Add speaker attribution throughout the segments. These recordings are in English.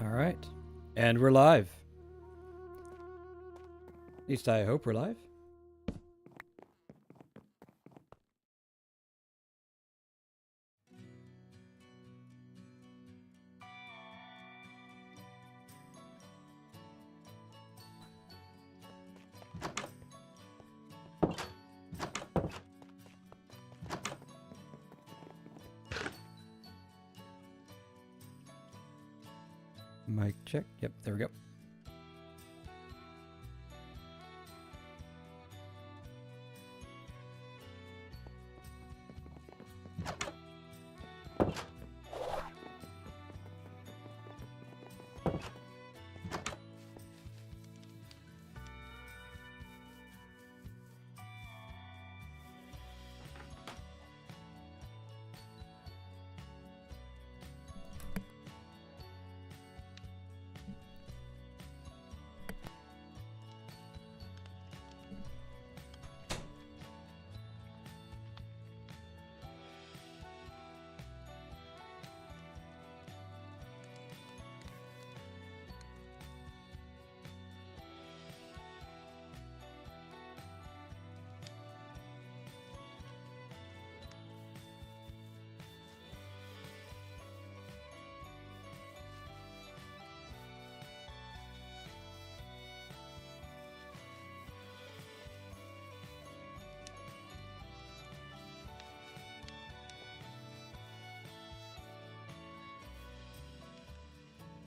Speaker 1: All right. And we're live. At least I hope we're live. Mic check. Yep, there we go.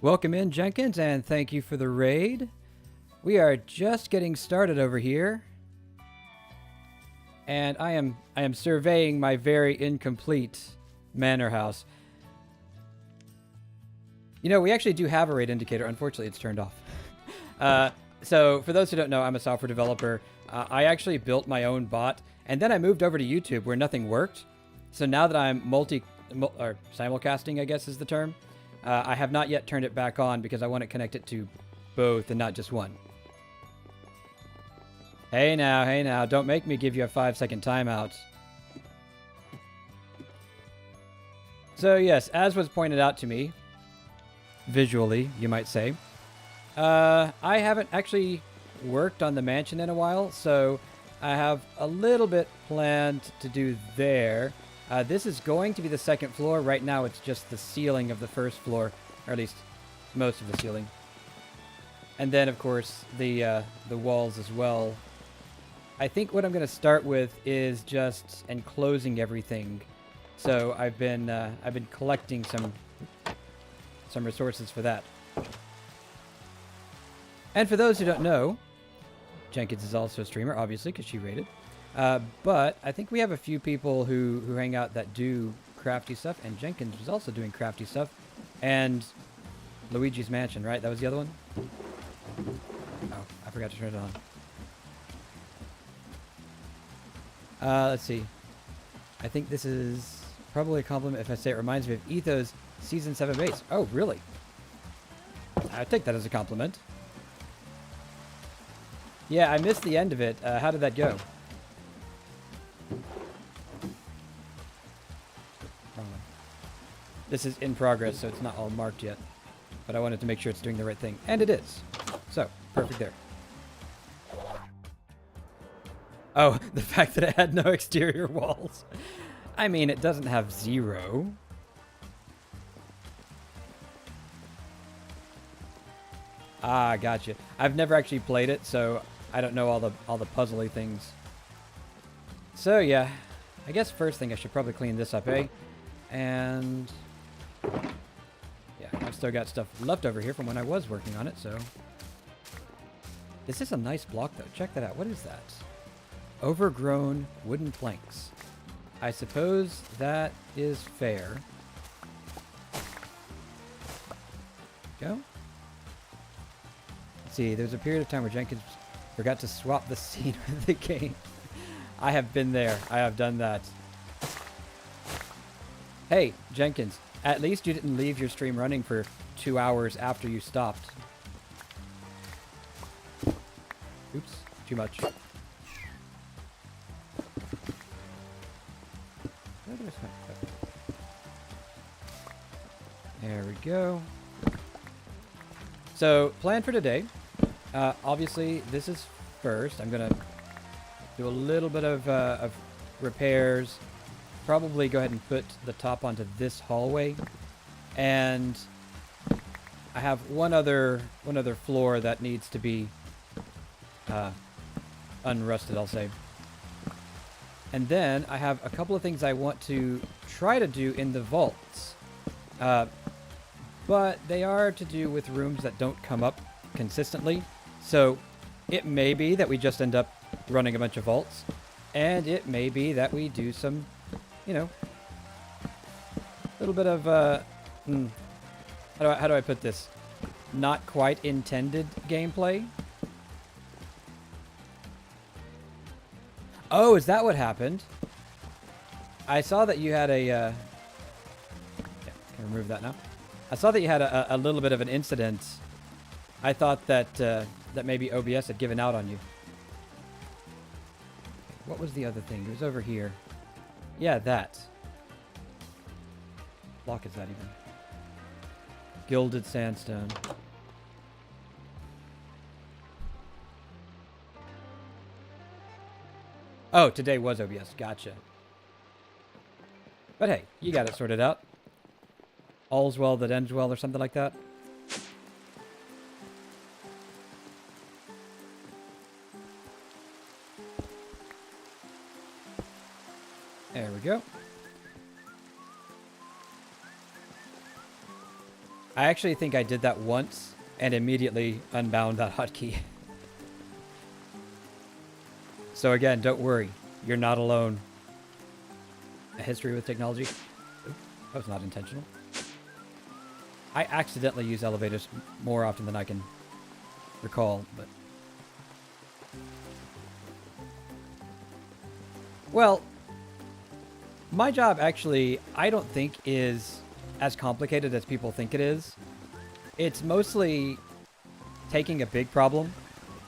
Speaker 1: Welcome in, Jenkins, and thank you for the raid. We are just getting started over here. And I am surveying my very incomplete manor house. You know, we actually do have a raid indicator. Unfortunately, it's turned off. So for those who don't know, I'm a software developer. I actually built my own bot, and then I moved over to YouTube where nothing worked. So now that I'm simulcasting, I guess is the term, I have not yet turned it back on because I want to connect it to both and not just one. Hey now, don't make me give you a 5-second timeout. So yes, as was pointed out to me, visually, you might say, I haven't actually worked on the mansion in a while, so I have a little bit planned to do there. This is going to be the second floor. Right now it's just the ceiling of the first floor, or at least most of the ceiling. And then, of course, the walls as well. I think what I'm going to start with is just enclosing everything. So I've been collecting some resources for that. And for those who don't know, Jenkins is also a streamer, obviously, because she rated. But I think we have a few people who hang out that do crafty stuff, and Jenkins was also doing crafty stuff. And Luigi's Mansion, right? That was the other one? Oh, I forgot to turn it on. Let's see. I think this is probably a compliment if I say it reminds me of Ethos Season 7 base. Oh, really? I take that as a compliment. Yeah, I missed the end of it. How did that go? This is in progress, so it's not all marked yet. But I wanted to make sure it's doing the right thing. And it is. So, perfect there. Oh, the fact that it had no exterior walls. I mean, it doesn't have 0. Ah, gotcha. I've never actually played it, so I don't know all the puzzly things. So, yeah. I guess first thing I should probably clean this up, eh? And yeah, I've still got stuff left over here from when I was working on it, so. This is a nice block, though. Check that out. What is that? Overgrown wooden planks. I suppose that is fair. Go. Let's see, there's a period of time where Jenkins forgot to swap the scene with the game. I have been there. I have done that. Hey, Jenkins, at least you didn't leave your stream running for 2 hours after you stopped. Oops, too much. There we go. So, plan for today. Obviously, this is first. I'm going to do a little bit of repairs. Probably go ahead and put the top onto this hallway. And I have one other floor that needs to be unrusted, I'll say. And then I have a couple of things I want to try to do in the vaults. But they are to do with rooms that don't come up consistently. So it may be that we just end up running a bunch of vaults. And it may be that we do some, you know, a little bit of, how do I put this? Not quite intended gameplay. Oh, is that what happened? I saw that you had a, yeah, can remove that now. I saw that you had a little bit of an incident. I thought that that maybe OBS had given out on you. What was the other thing? It was over here. Yeah, that. Block is that even? Gilded sandstone. Oh, today was OBS. Gotcha. But hey, you got it sorted out. All's well that ends well or something like that. There we go. I actually think I did that once and immediately unbound that hotkey. So again, don't worry. You're not alone. A history with technology. Oop, that was not intentional. I accidentally use elevators more often than I can recall, but... Well, my job actually, I don't think is as complicated as people think it is. It's mostly taking a big problem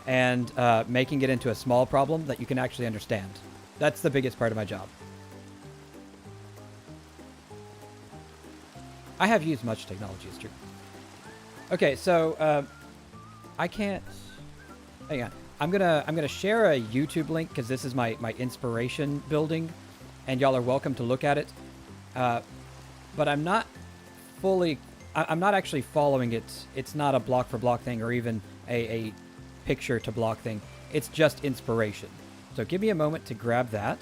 Speaker 1: and making it into a small problem that you can actually understand. That's the biggest part of my job. I have used much technology, it's true. Okay, so I can't. Hang on. I'm gonna share a YouTube link because this is my inspiration building, and y'all are welcome to look at it. But I'm not fully. I'm not actually following it. It's not a block for block thing or even a picture to block thing. It's just inspiration. So give me a moment to grab that.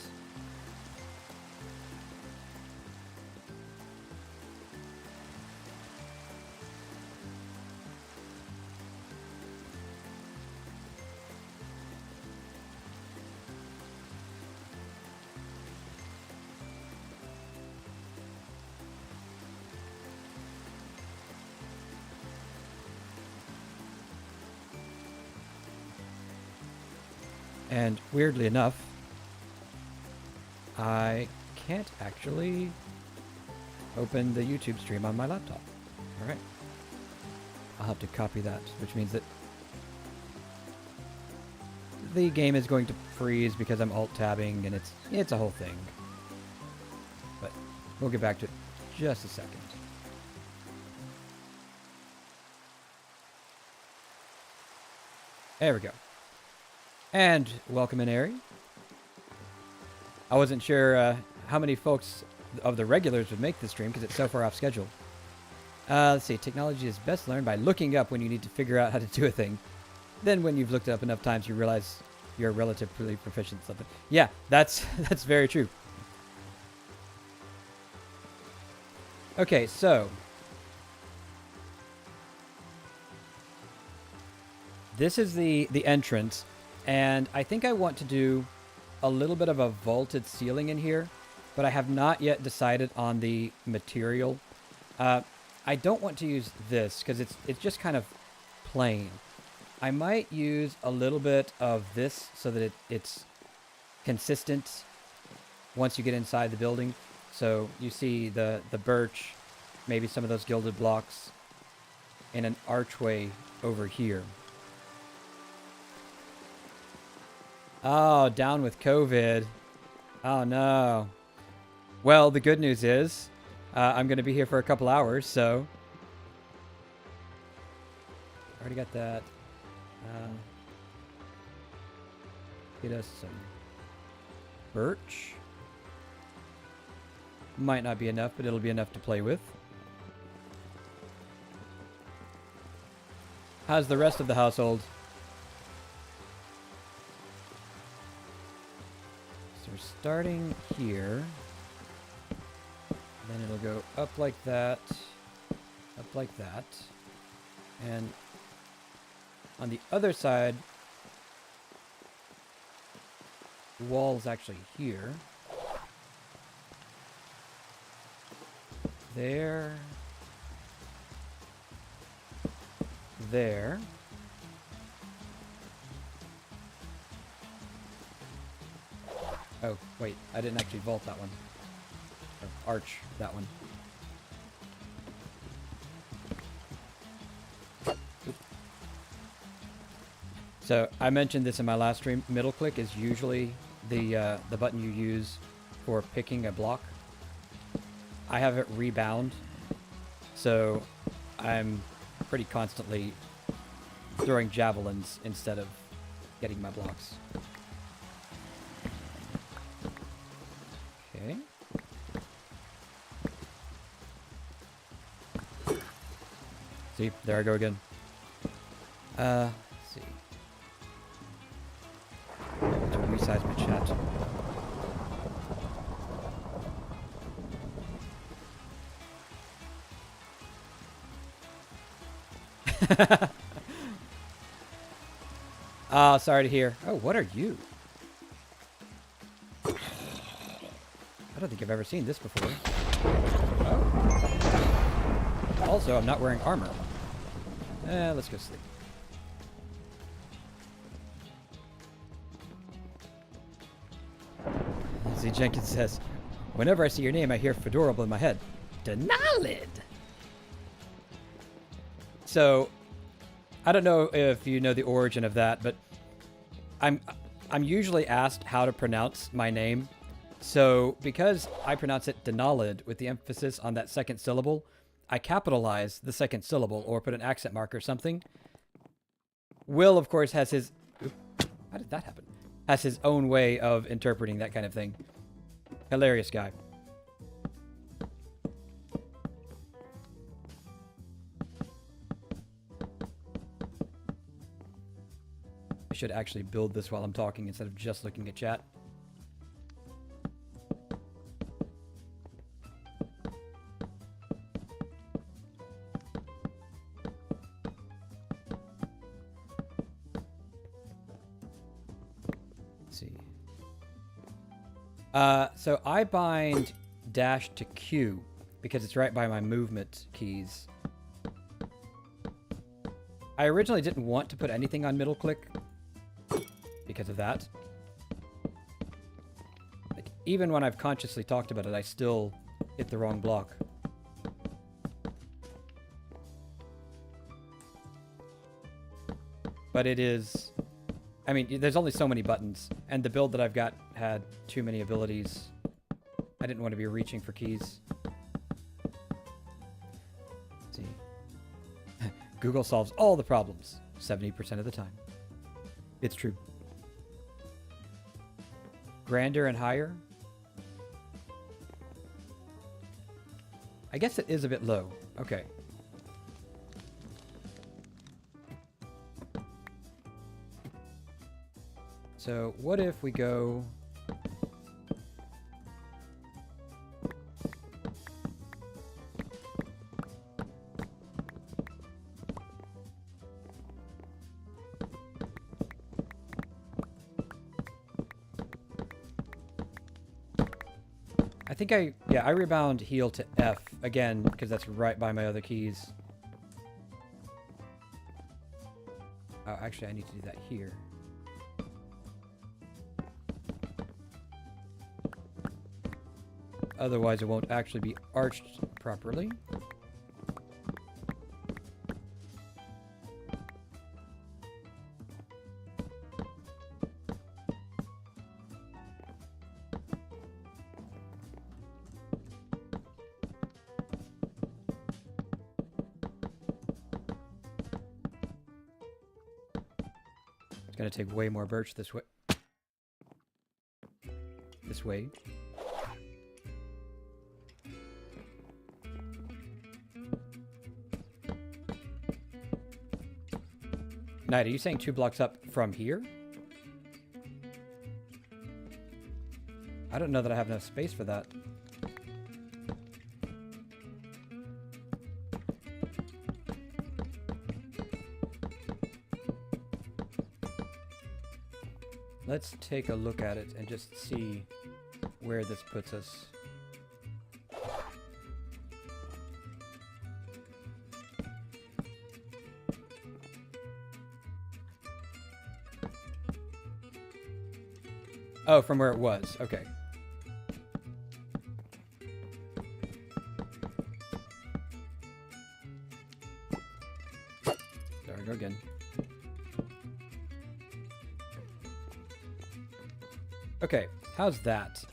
Speaker 1: And weirdly enough, I can't actually open the YouTube stream on my laptop. All right. I'll have to copy that, which means that the game is going to freeze because I'm alt-tabbing, and it's a whole thing. But we'll get back to it in just a second. There we go. And welcome in, Ari. I wasn't sure how many folks of the regulars would make this stream because it's so far off schedule. Let's see. Technology is best learned by looking up when you need to figure out how to do a thing. Then when you've looked it up enough times, you realize you're relatively proficient in something. Yeah, that's very true. Okay, so this is the entrance. And I think I want to do a little bit of a vaulted ceiling in here, but I have not yet decided on the material. I don't want to use this because it's just kind of plain. I might use a little bit of this so that it's consistent once you get inside the building. So you see the birch, maybe some of those gilded blocks, and an archway over here. Oh, down with COVID. Oh, no. Well, the good news is I'm going to be here for a couple hours, so... Already got that. Get us some birch. Might not be enough, but it'll be enough to play with. How's the rest of the household? So we're starting here. Then it'll go up like that. Up like that. And on the other side, the wall's actually here. There. There. Oh, wait, I didn't actually vault that one. Or arch that one. So I mentioned this in my last stream. Middle click is usually the button you use for picking a block. I have it rebound, so I'm pretty constantly throwing javelins instead of getting my blocks. Okay. See, there I go again. Let's see. I have to resize my chat. Oh, sorry to hear. Oh, what are you? I don't think I've ever seen this before. Oh. Also, I'm not wearing armor. Let's go sleep. Z Jenkins says, whenever I see your name, I hear Fedorable in my head. Denalid! So, I don't know if you know the origin of that, but I'm usually asked how to pronounce my name. So, because I pronounce it Denalid with the emphasis on that second syllable, I capitalize the second syllable or put an accent mark or something. Will, of course, has his... Oop, how did that happen? Has his own way of interpreting that kind of thing. Hilarious guy. I should actually build this while I'm talking instead of just looking at chat. Let's see. So I bind dash to Q because it's right by my movement keys. I originally didn't want to put anything on middle click because of that. Like, even when I've consciously talked about it, I still hit the wrong block. But it is... I mean, there's only so many buttons, and the build that I've got had too many abilities. I didn't want to be reaching for keys. Let's see. Google solves all the problems 70% of the time. It's true. Grander and higher? I guess it is a bit low. Okay. So what if we go... I think I rebound heal to F again because that's right by my other keys. Oh, actually I need to do that here. Otherwise, it won't actually be arched properly. It's gonna take way more birch this way. This way. Knight, are you saying 2 blocks up from here? I don't know that I have enough space for that. Let's take a look at it and just see where this puts us. Oh, from where it was. Okay. There we go again. Okay, how's that?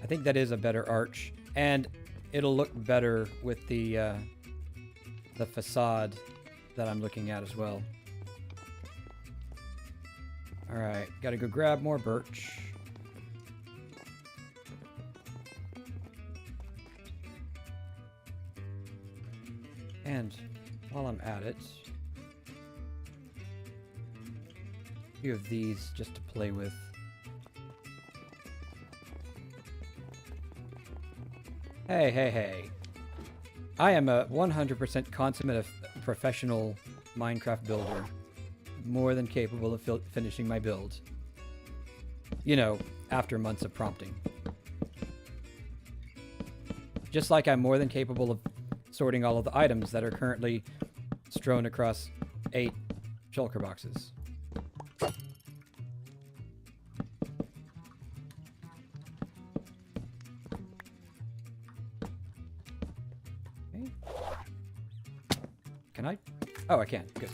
Speaker 1: I think that is a better arch, and it'll look better with the facade that I'm looking at as well. Alright, gotta go grab more birch. And while I'm at it, a few of these just to play with. Hey, hey, hey. I am a 100% consummate professional Minecraft builder. More than capable of finishing my build. You know, after months of prompting. Just like I'm more than capable of sorting all of the items that are currently strewn across 8 shulker boxes. Okay. Can I? Oh, I can. Good.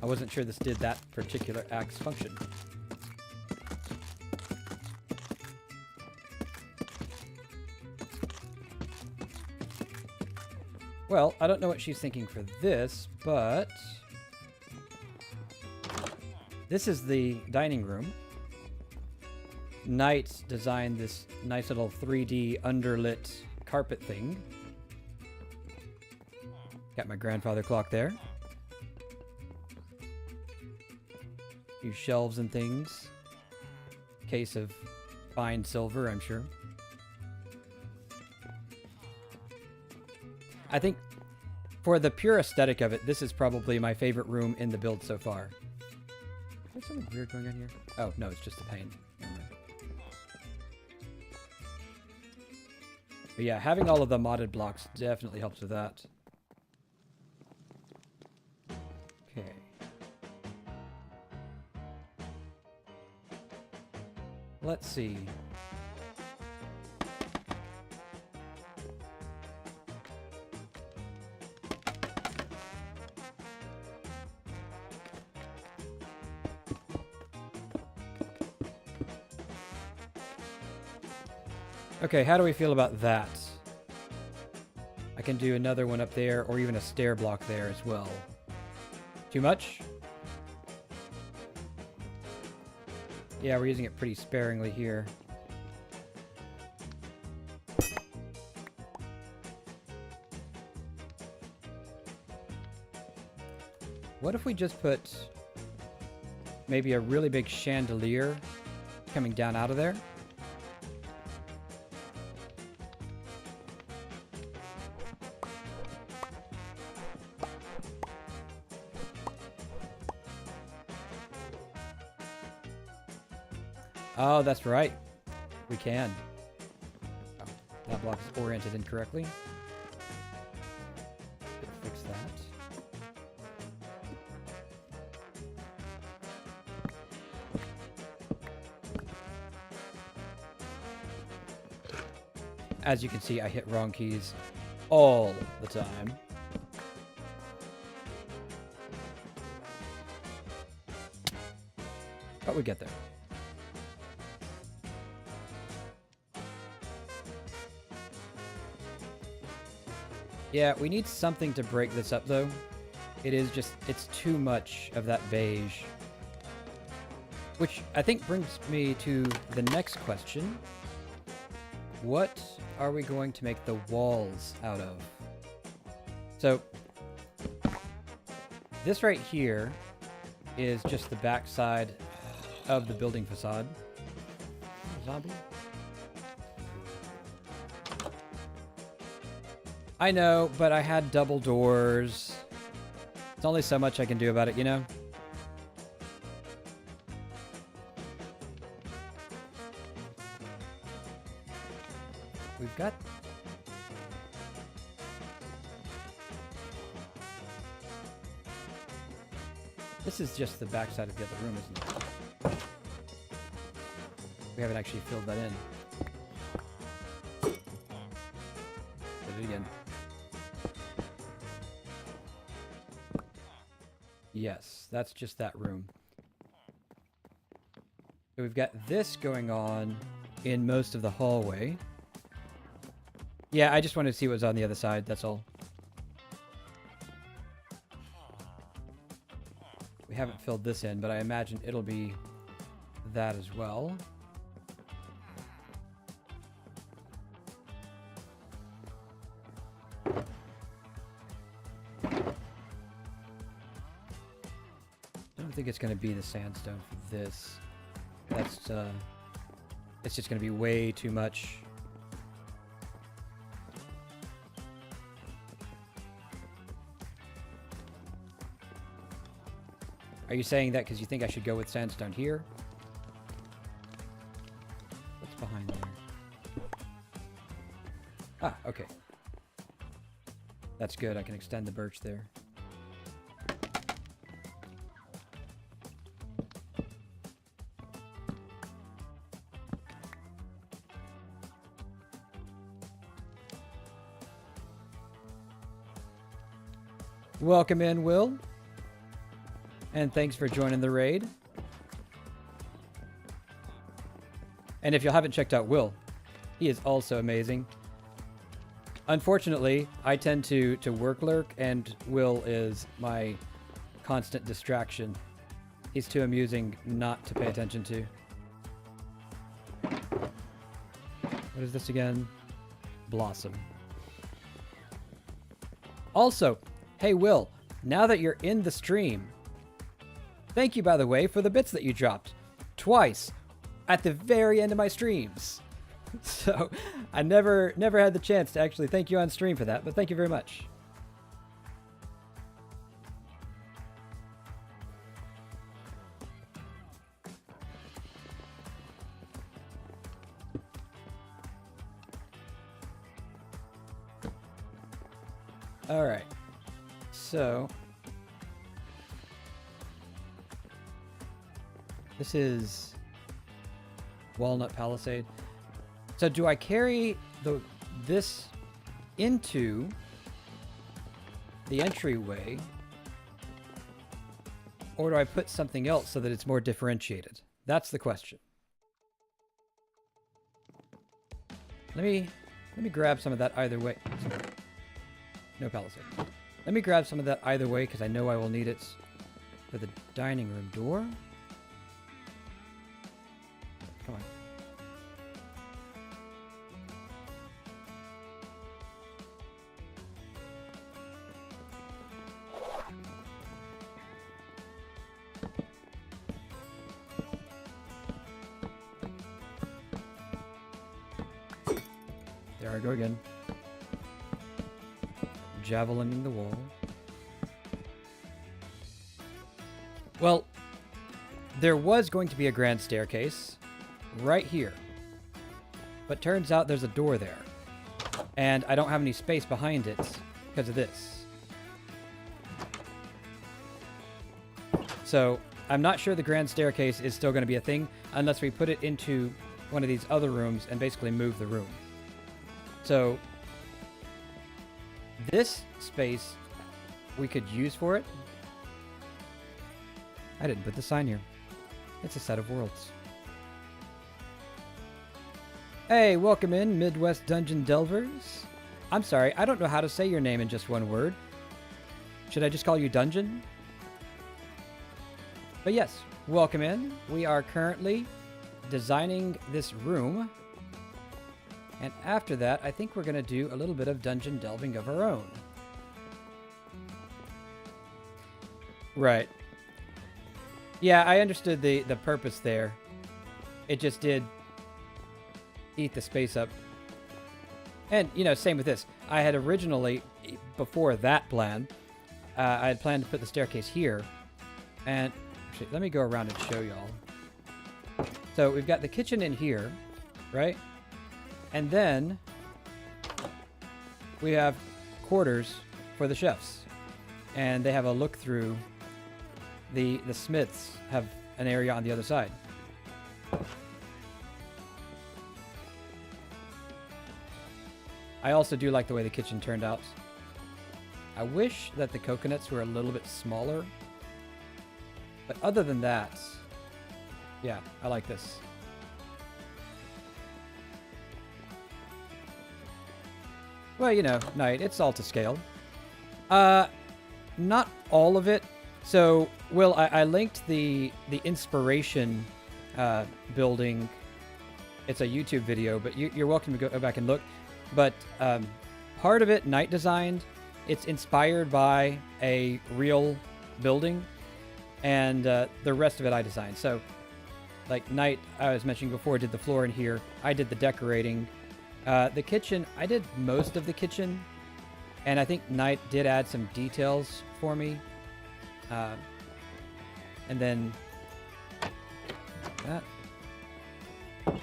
Speaker 1: I wasn't sure this did that particular axe function. Well, I don't know what she's thinking for this, but this is the dining room. Knight designed this nice little 3D underlit carpet thing. Got my grandfather clock there. Few shelves and things. Case of fine silver, I'm sure. I think for the pure aesthetic of it, this is probably my favorite room in the build so far. Is there something weird going on here? Oh, no, it's just the paint. But yeah, having all of the modded blocks definitely helps with that. Okay. Let's see. Okay, how do we feel about that? I can do another one up there, or even a stair block there as well. Too much? Yeah, we're using it pretty sparingly here. What if we just put maybe a really big chandelier coming down out of there? Oh, that's right. We can. Oh, that block is oriented incorrectly. Fix that. As you can see, I hit wrong keys all the time. But we get there. Yeah, we need something to break this up, though. it is just, it's too much of that beige. Which I think brings me to the next question. What are we going to make the walls out of? So, this right here is just the back side of the building facade. Zombie? I know, but I had double doors. There's only so much I can do about it, you know? We've got... This is just the back side of the other room, isn't it? We haven't actually filled that in. Did it again. Yes, that's just that room. So we've got this going on in most of the hallway. Yeah, I just wanted to see what was on the other side, that's all. We haven't filled this in, but I imagine it'll be that as well. I don't think it's going to be the sandstone for this. That's, it's just going to be way too much. Are you saying that because you think I should go with sandstone here? What's behind there? Ah, okay. That's good. I can extend the birch there. Welcome in, Will. And thanks for joining the raid. And if you haven't checked out Will, he is also amazing. Unfortunately, I tend to work lurk, and Will is my constant distraction. He's too amusing not to pay attention to. What is this again? Blossom. Also, hey Will, now that you're in the stream, thank you, by the way, for the bits that you dropped. Twice. At the very end of my streams. So, I never had the chance to actually thank you on stream for that, but thank you very much. Alright. So... this is Walnut Palisade. So do I carry this into the entryway, or do I put something else so that it's more differentiated? That's the question. Let me grab some of that either way. No Palisade. Let me grab some of that either way because I know I will need it for the dining room door. Come on. There I go again. Javelining the wall. Well, there was going to be a grand staircase right here. But turns out there's a door there. And I don't have any space behind it because of this. So I'm not sure the grand staircase is still going to be a thing unless we put it into one of these other rooms and basically move the room. So this space we could use for it. I didn't put the sign here. It's a set of worlds. Hey, welcome in, Midwest Dungeon Delvers. I'm sorry, I don't know how to say your name in just one word. Should I just call you Dungeon? But yes, welcome in. We are currently designing this room. And after that, I think we're going to do a little bit of dungeon delving of our own. Right. Yeah, I understood the purpose there. It just did eat the space up. And, you know, same with this. I had originally, before that plan, I had planned to put the staircase here. And actually, let me go around and show y'all. So we've got the kitchen in here, right? And then we have quarters for the chefs. And they have a look through. The smiths have an area on the other side. I also do like the way the kitchen turned out. I wish that the coconuts were a little bit smaller. But other than that, yeah, I like this. Well, you know, Knight, it's all to scale. Not all of it. So, Will, I linked the inspiration building. It's a YouTube video, but you're welcome to go back and look. But part of it, Knight designed. It's inspired by a real building, and the rest of it I designed. So, like Knight, I was mentioning before, did the floor in here. I did the decorating. The kitchen, I did most of the kitchen, and I think Knight did add some details for me. And then that. Let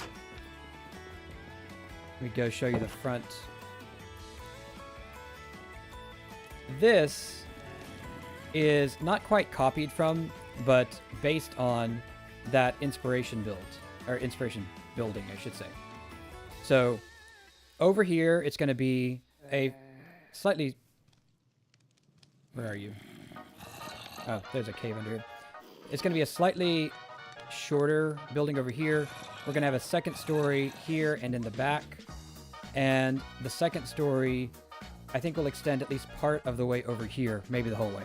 Speaker 1: me go show you the front. This is not quite copied from, but based on that inspiration build, or inspiration building, I should say. So over here, it's going to be a slightly... Where are you? Oh, there's a cave under here. It's going to be a slightly shorter building over here. We're going to have a second story here and in the back. And the second story, I think, will extend at least part of the way over here, maybe the whole way.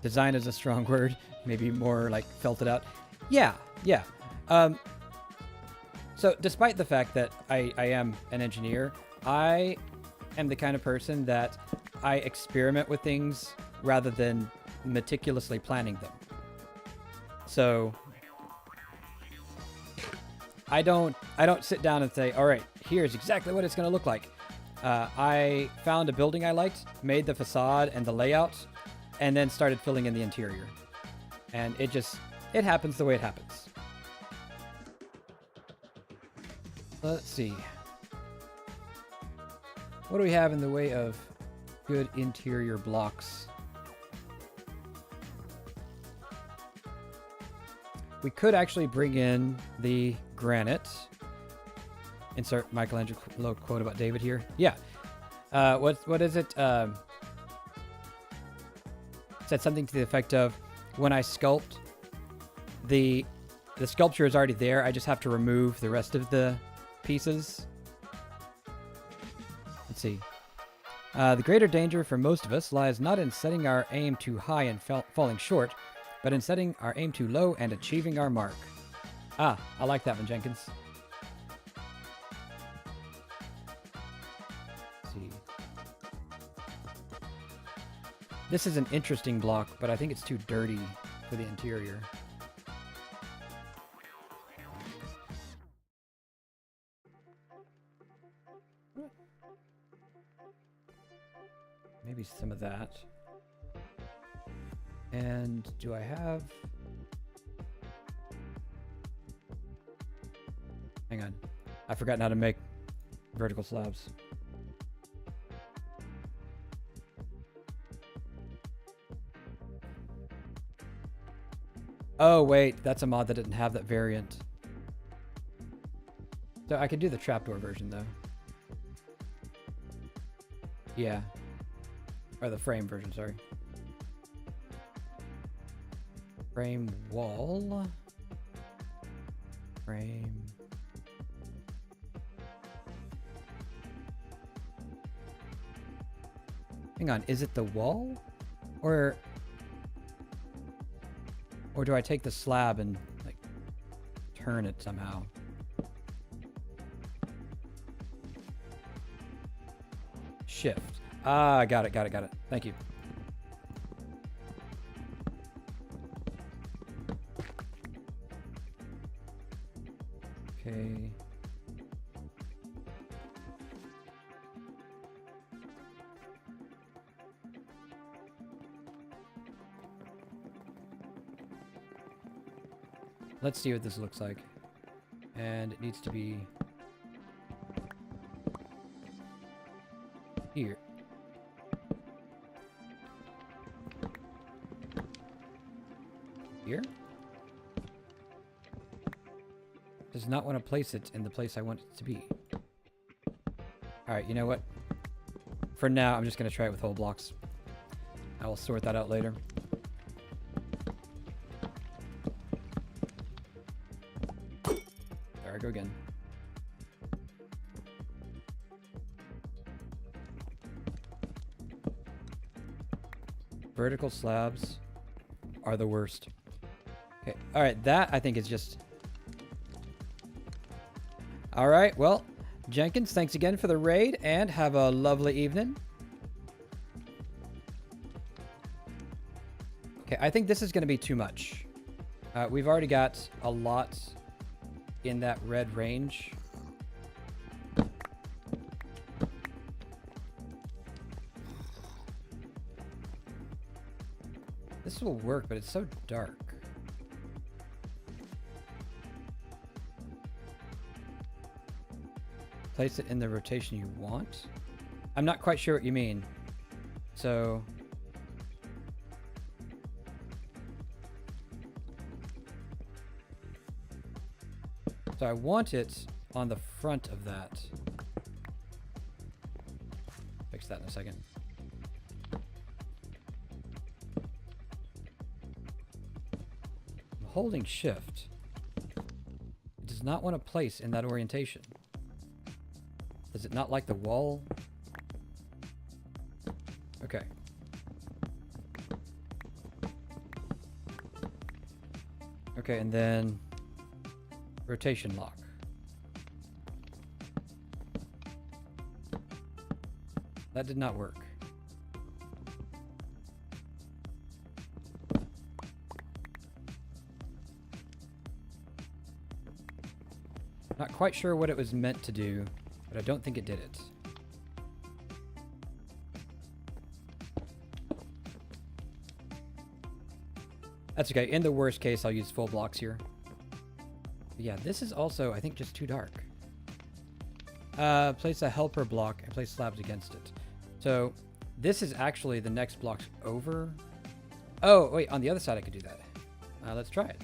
Speaker 1: Design is a strong word. Maybe more like felt it out. Yeah. So despite the fact that I am an engineer, I am the kind of person that I experiment with things rather than meticulously planning them. So I don't sit down and say, all right, here's exactly what it's going to look like. I found a building I liked, made the facade and the layout, and then started filling in the interior. And it happens the way it happens. Let's see. What do we have in the way of good interior blocks? We could actually bring in the granite. Insert Michelangelo quote about David here. Yeah. What is it? Said something to the effect of, when I sculpt, the sculpture is already there. I just have to remove the rest of the pieces. Let's see. The greater danger for most of us lies not in setting our aim too high and falling short, but in setting our aim too low and achieving our mark. Ah, I like that one, Jenkins. Let's see. This is an interesting block, but I think it's too dirty for the interior. Maybe some of that. And do I have... Hang on. I've forgotten how to make vertical slabs. Oh, wait. That's a mod that didn't have that variant. So I could do the trapdoor version, though. Yeah. Or the frame version, sorry. Frame wall. frame. Hang on, is it the wall? Or do I take the slab and like turn it somehow? Shift. Ah, got it. Thank you. Okay. Let's see what this looks like. And it needs to be here. Here? Does not want to place it in the place I want it to be. Alright, you know what? For now, I'm just going to try it with whole blocks. I will sort that out later. There I go again. Vertical slabs are the worst. Okay, alright, that I think is just... Alright, well, Jenkins, thanks again for the raid, and have a lovely evening. Okay, I think this is going to be too much. We've already got a lot in that red range. This will work, but it's so dark. Place it in the rotation you want? I'm not quite sure what you mean. So... So I want it on the front of that. Fix that in a second. I'm holding shift. It does not want to place in that orientation. Does it not like the wall? Okay. Okay, and then rotation lock. That did not work. Not quite sure what it was meant to do, but I don't think it did it. That's okay. In the worst case, I'll use full blocks here. But yeah, this is also, I think, just too dark. Place a helper block and place slabs against it. So this is actually the next block over. Oh, wait, on the other side I could do that. Let's try it.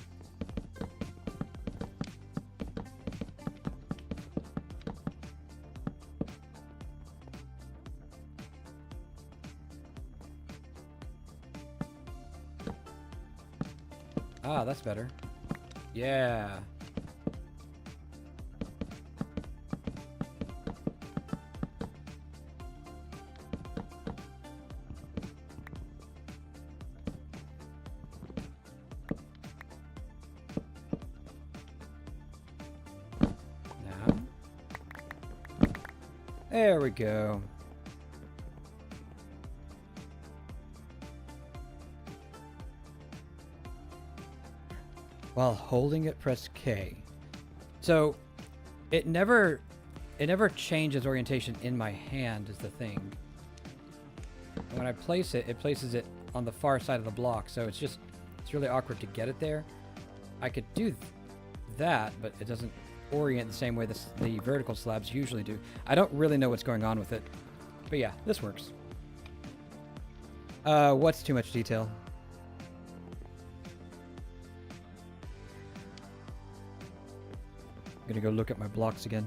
Speaker 1: Ah, that's better. Yeah. Now. There we go. While holding it, press K. So it never changes orientation in my hand is the thing. And when I place it, it places it on the far side of the block, so it's really awkward to get it there. I could do that, but it doesn't orient the same way the vertical slabs usually do. I don't really know what's going on with it. But yeah, this works. What's too much detail? I'm gonna go look at my blocks again.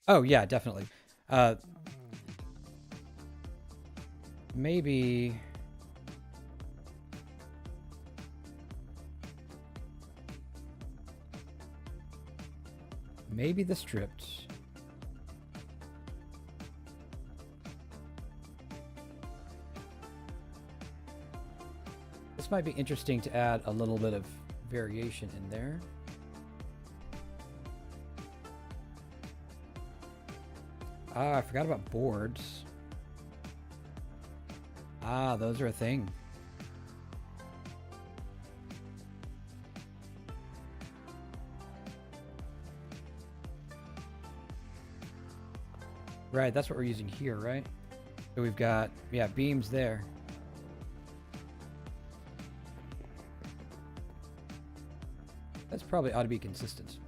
Speaker 1: Oh yeah, definitely. Maybe maybe the stripped. This might be interesting to add a little bit of variation in there. Ah, I forgot about boards. Ah, those are a thing. Right, that's what we're using here, right? So we've got, yeah, beams there. That's probably ought to be consistent.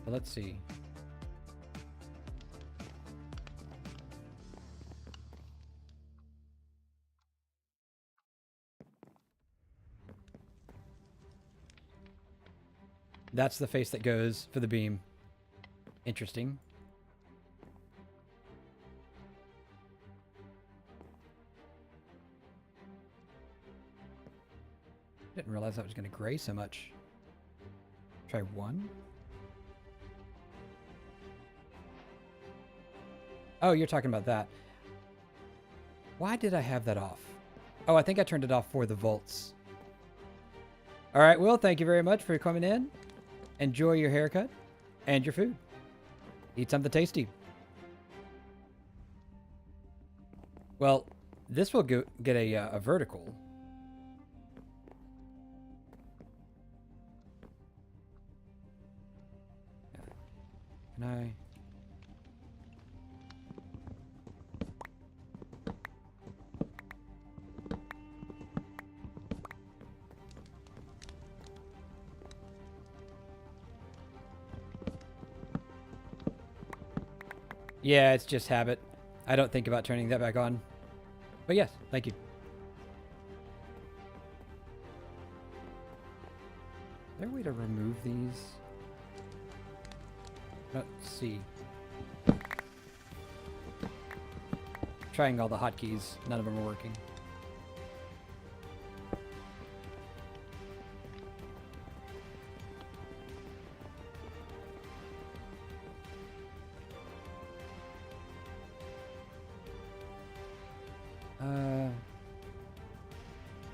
Speaker 1: But let's see. That's the face that goes for the beam. Interesting. Didn't realize I was going to gray so much. Try one. Oh, you're talking about that. Why did I have that off? Oh, I think I turned it off for the volts. All right, Will, thank you very much for coming in. Enjoy your haircut and your food. Eat something tasty. Well, this will get a vertical. Can I? Yeah, it's just habit. I don't think about turning that back on. But yes, thank you. Is there a way to remove these? Let's see. Trying all the hotkeys. None of them are working.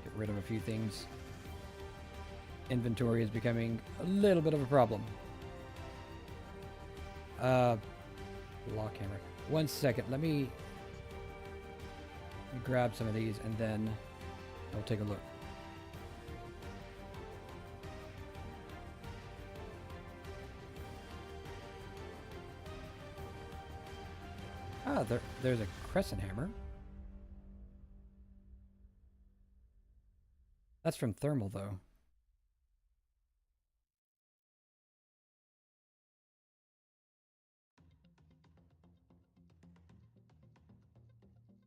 Speaker 1: Get rid of a few things. Inventory is becoming a little bit of a problem. Lock hammer. 1 second. Let me grab some of these and then I'll take a look. Ah, there's a crescent hammer. That's from thermal, though.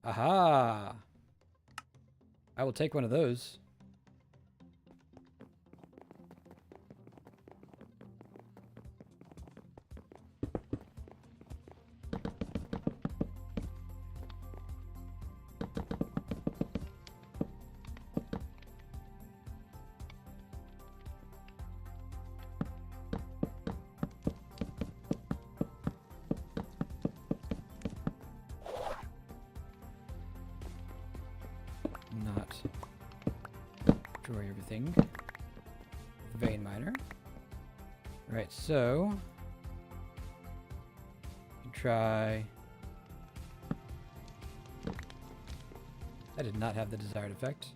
Speaker 1: Aha! I will take one of those. Destroy everything. Vein miner. Right, so try. I did not have the desired effect.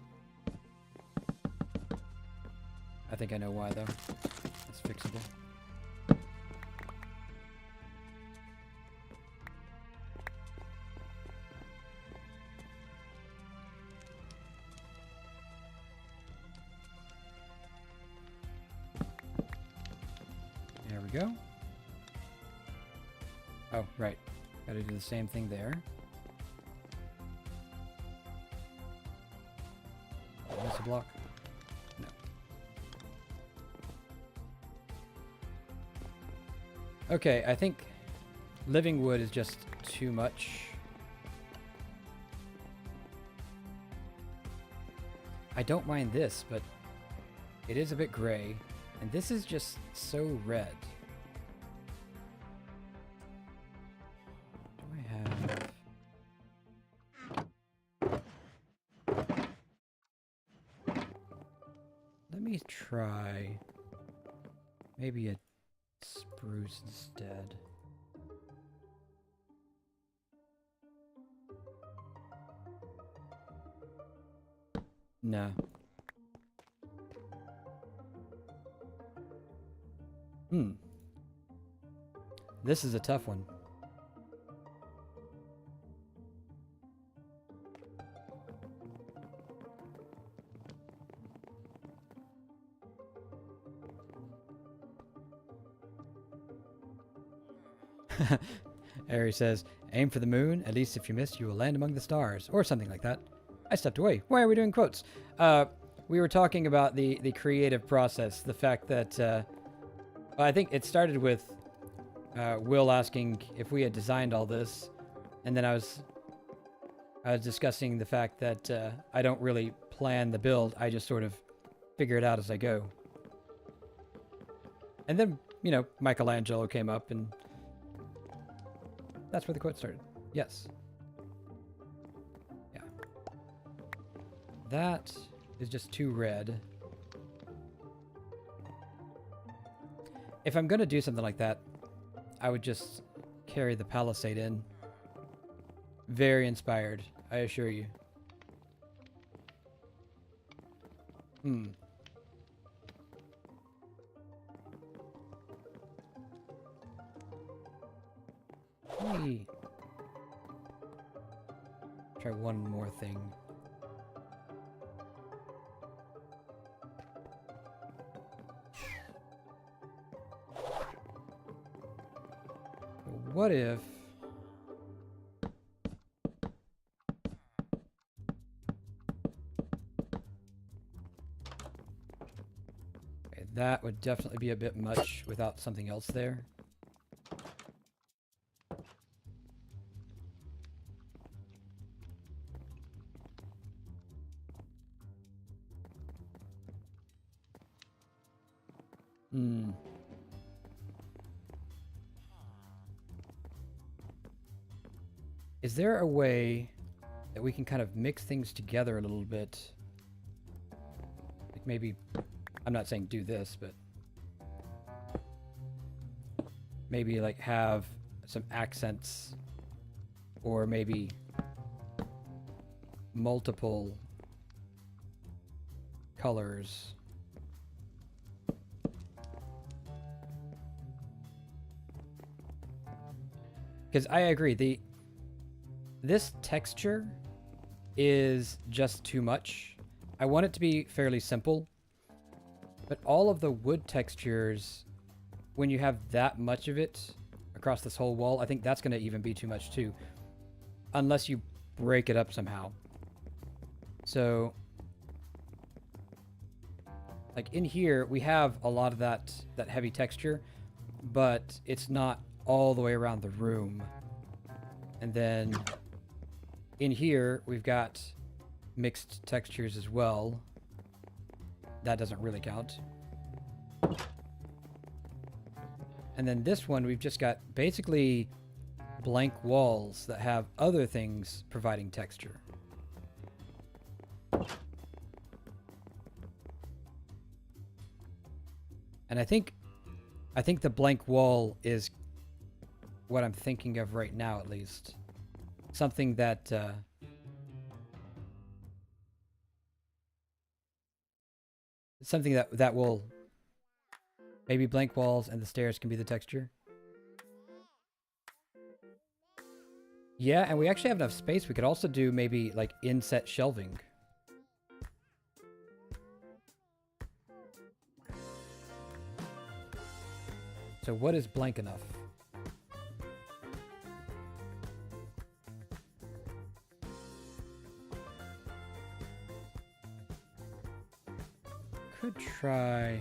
Speaker 1: I think I know why though. It's fixable. There we go. Oh, right. Gotta do the same thing there. Miss a block? No. Okay, I think living wood is just too much. I don't mind this, but it is a bit gray. And this is just so red. Do I have... Let me try maybe a spruce instead. No. This is a tough one. Ari says, aim for the moon. At least if you miss, you will land among the stars. Or something like that. I stepped away. Why are we doing quotes? We were talking about the creative process. The fact that... well, I think it started with Will asking if we had designed all this. And then I was discussing the fact that I don't really plan the build. I just sort of figure it out as I go. And then, you know, Michelangelo came up and... That's where the quote started. Yes. Yeah. That is just too red. If I'm going to do something like that, I would just carry the palisade in. Very inspired, I assure you. Let me try one more thing. What if... Okay, that would definitely be a bit much without something else there. Is there a way that we can kind of mix things together a little bit? Like maybe, I'm not saying do this, but maybe like have some accents or maybe multiple colors. Because I agree, this texture is just too much. I want it to be fairly simple, but all of the wood textures, when you have that much of it across this whole wall, I think that's going to even be too much too, unless you break it up somehow. So, like in here, we have a lot of that heavy texture, but it's not all the way around the room. And then in here, we've got mixed textures as well. That doesn't really count. And then this one, we've just got basically blank walls that have other things providing texture. And I think the blank wall is what I'm thinking of right now, at least. Something that something that will maybe blank walls and the stairs can be the texture. Yeah, and we actually have enough space. We could also do maybe like inset shelving. So what is blank enough? Could try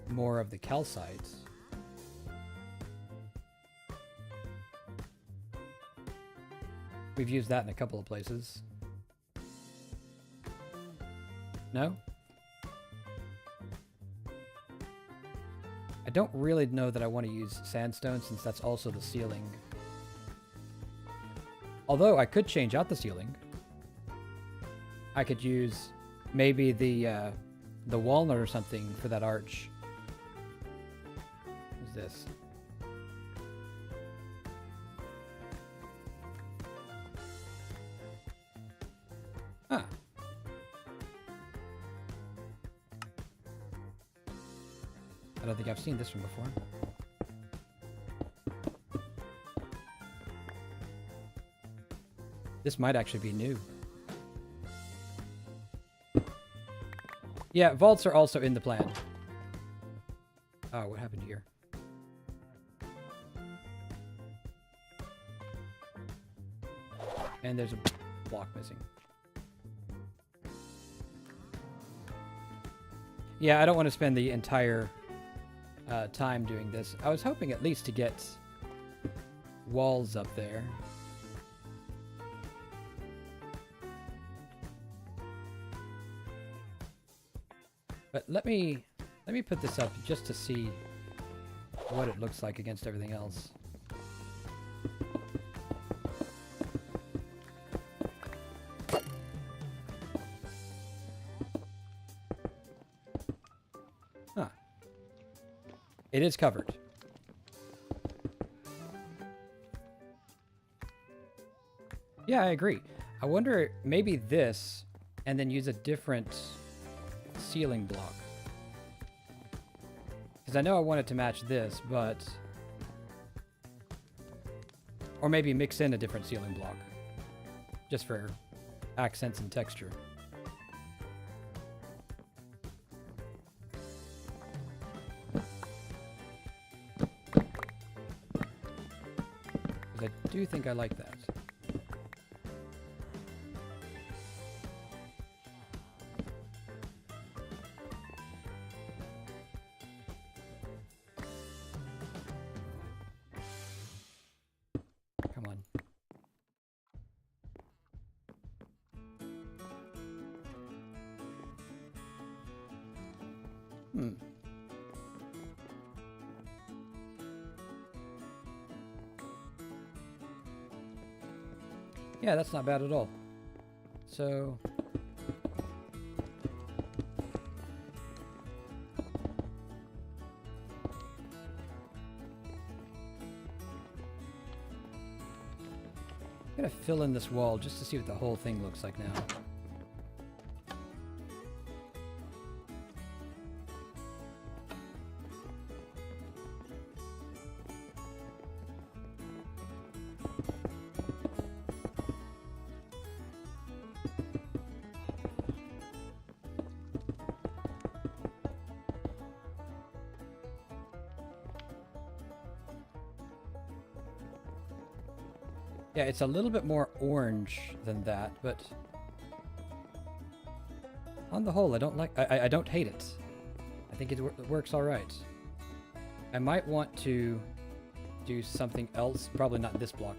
Speaker 1: more of the calcites. We've used that in a couple of places. No? don't really know that I want to use sandstone since that's also the ceiling. Although I could change out the ceiling. I could use maybe the walnut or something for that arch. What's this? Huh. I don't think I've seen this one before. This might actually be new. Yeah, vaults are also in the plan. Oh, what happened here? And there's a block missing. Yeah, I don't want to spend the entire time doing this. I was hoping at least to get walls up there. But let me put this up just to see what it looks like against everything else. Huh. It is covered. Yeah, I agree. I wonder maybe this and then use a different ceiling block. Because I know I want it to match this, but... Or maybe mix in a different ceiling block. Just for accents and texture. Because I do think I like that. Come on. Yeah, that's not bad at all. So... I'm gonna fill in this wall just to see what the whole thing looks like now. Yeah, it's a little bit more orange than that, but on the whole, I don't like. I don't hate it. I think it works all right. I might want to do something else. Probably not this block,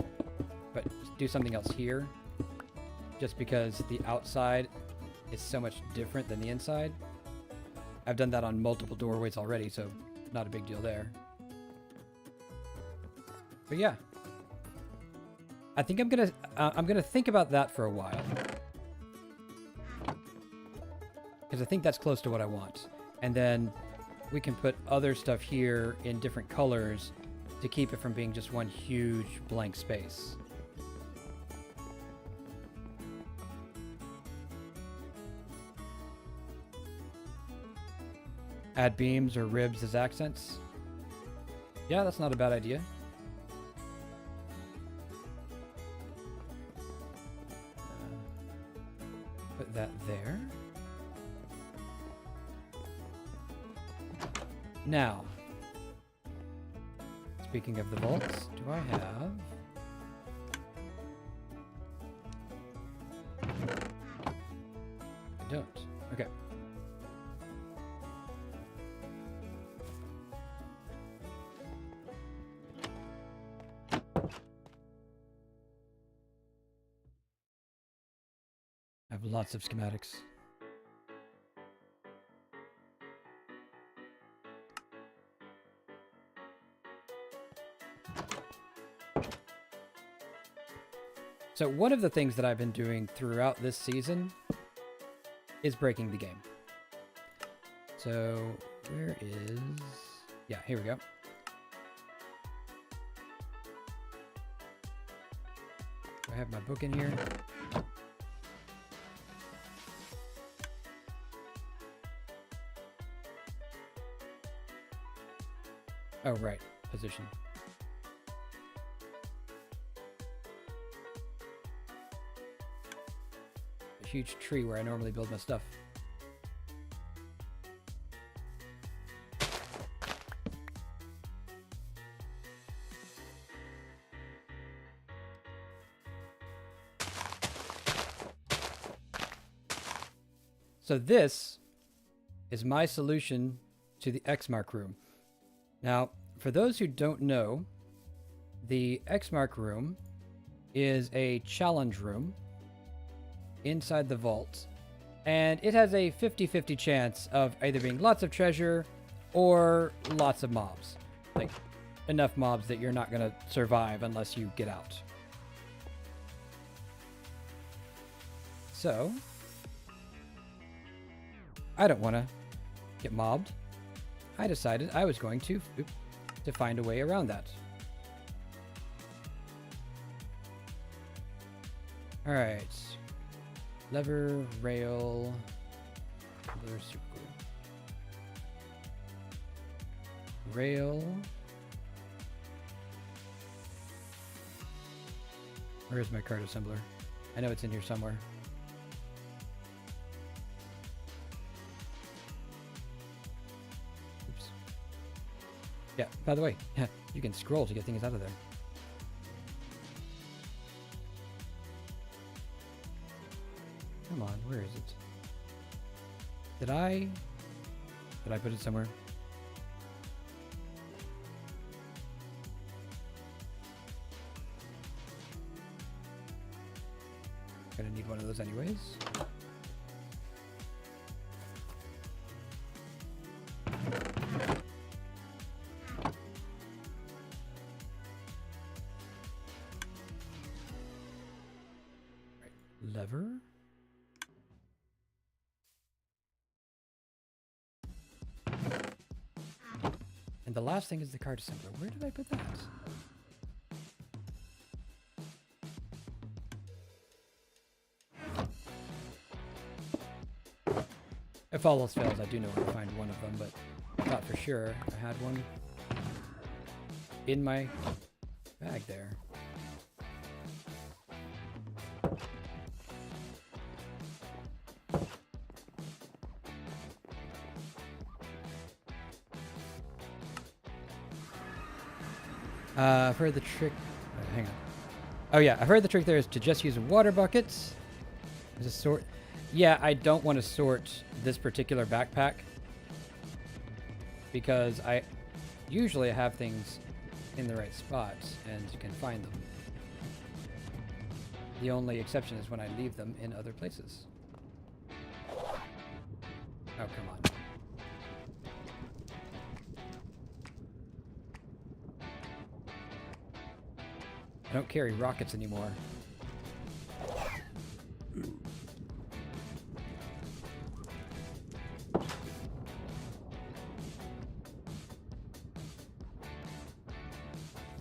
Speaker 1: but do something else here, just because the outside is so much different than the inside. I've done that on multiple doorways already, so not a big deal there. But yeah. I think I'm gonna think about that for a while, because I think that's close to what I want, and then we can put other stuff here in different colors to keep it from being just one huge blank space. Add beams or ribs as accents. Yeah, that's not a bad idea. Put that there. Now, speaking of the vaults, do I have... I don't. Okay. I have lots of schematics. So one of the things that I've been doing throughout this season is breaking the game. So where is... Yeah, here we go. Do I have my book in here? Oh, right. Position. A huge tree where I normally build my stuff. So this is my solution to the X-Mark room. Now, for those who don't know, the X-Mark room is a challenge room inside the vault, and it has a 50-50 chance of either being lots of treasure or lots of mobs. Like, enough mobs that you're not going to survive unless you get out. So, I don't want to get mobbed. I decided I was going to find a way around that. All right. Lever, rail, lever, super glue. Rail. Where is my card assembler? I know it's in here somewhere. Oops. Yeah, by the way, you can scroll to get things out of there. Come on, where is it? Did I put it somewhere? Gonna need one of those anyways. Right. Lever. And the last thing is the card assembler. Where did I put that? If all else fails, I do know where to find one of them, but I thought for sure I had one in my bag there. I've heard the trick. Hang on. Oh yeah, I've heard the trick there is to just use water buckets. There's a sort. Yeah, I don't want to sort this particular backpack because I usually have things in the right spots and you can find them. The only exception is when I leave them in other places. Oh, come on. I don't carry rockets anymore.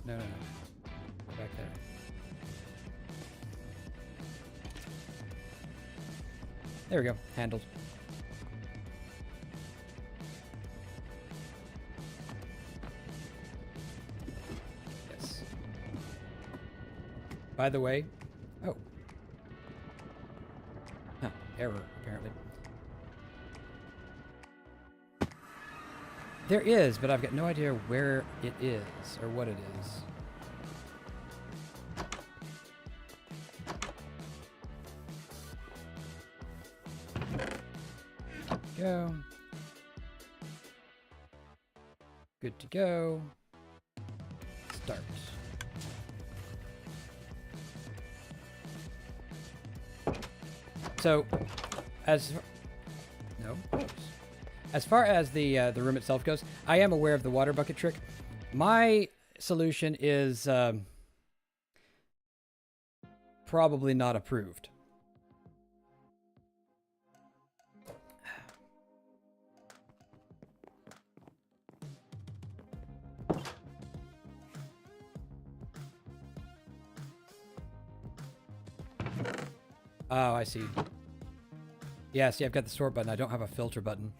Speaker 1: No. Go back there. There we go. Handled. Yes. By the way, oh. Huh, error, apparently. There is, but I've got no idea where it is or what it is. Go. Good to go. Start. So, as far as the room itself goes, I am aware of the water bucket trick. My solution is probably not approved. Oh, I see. Yeah, see, I've got the sort button. I don't have a filter button.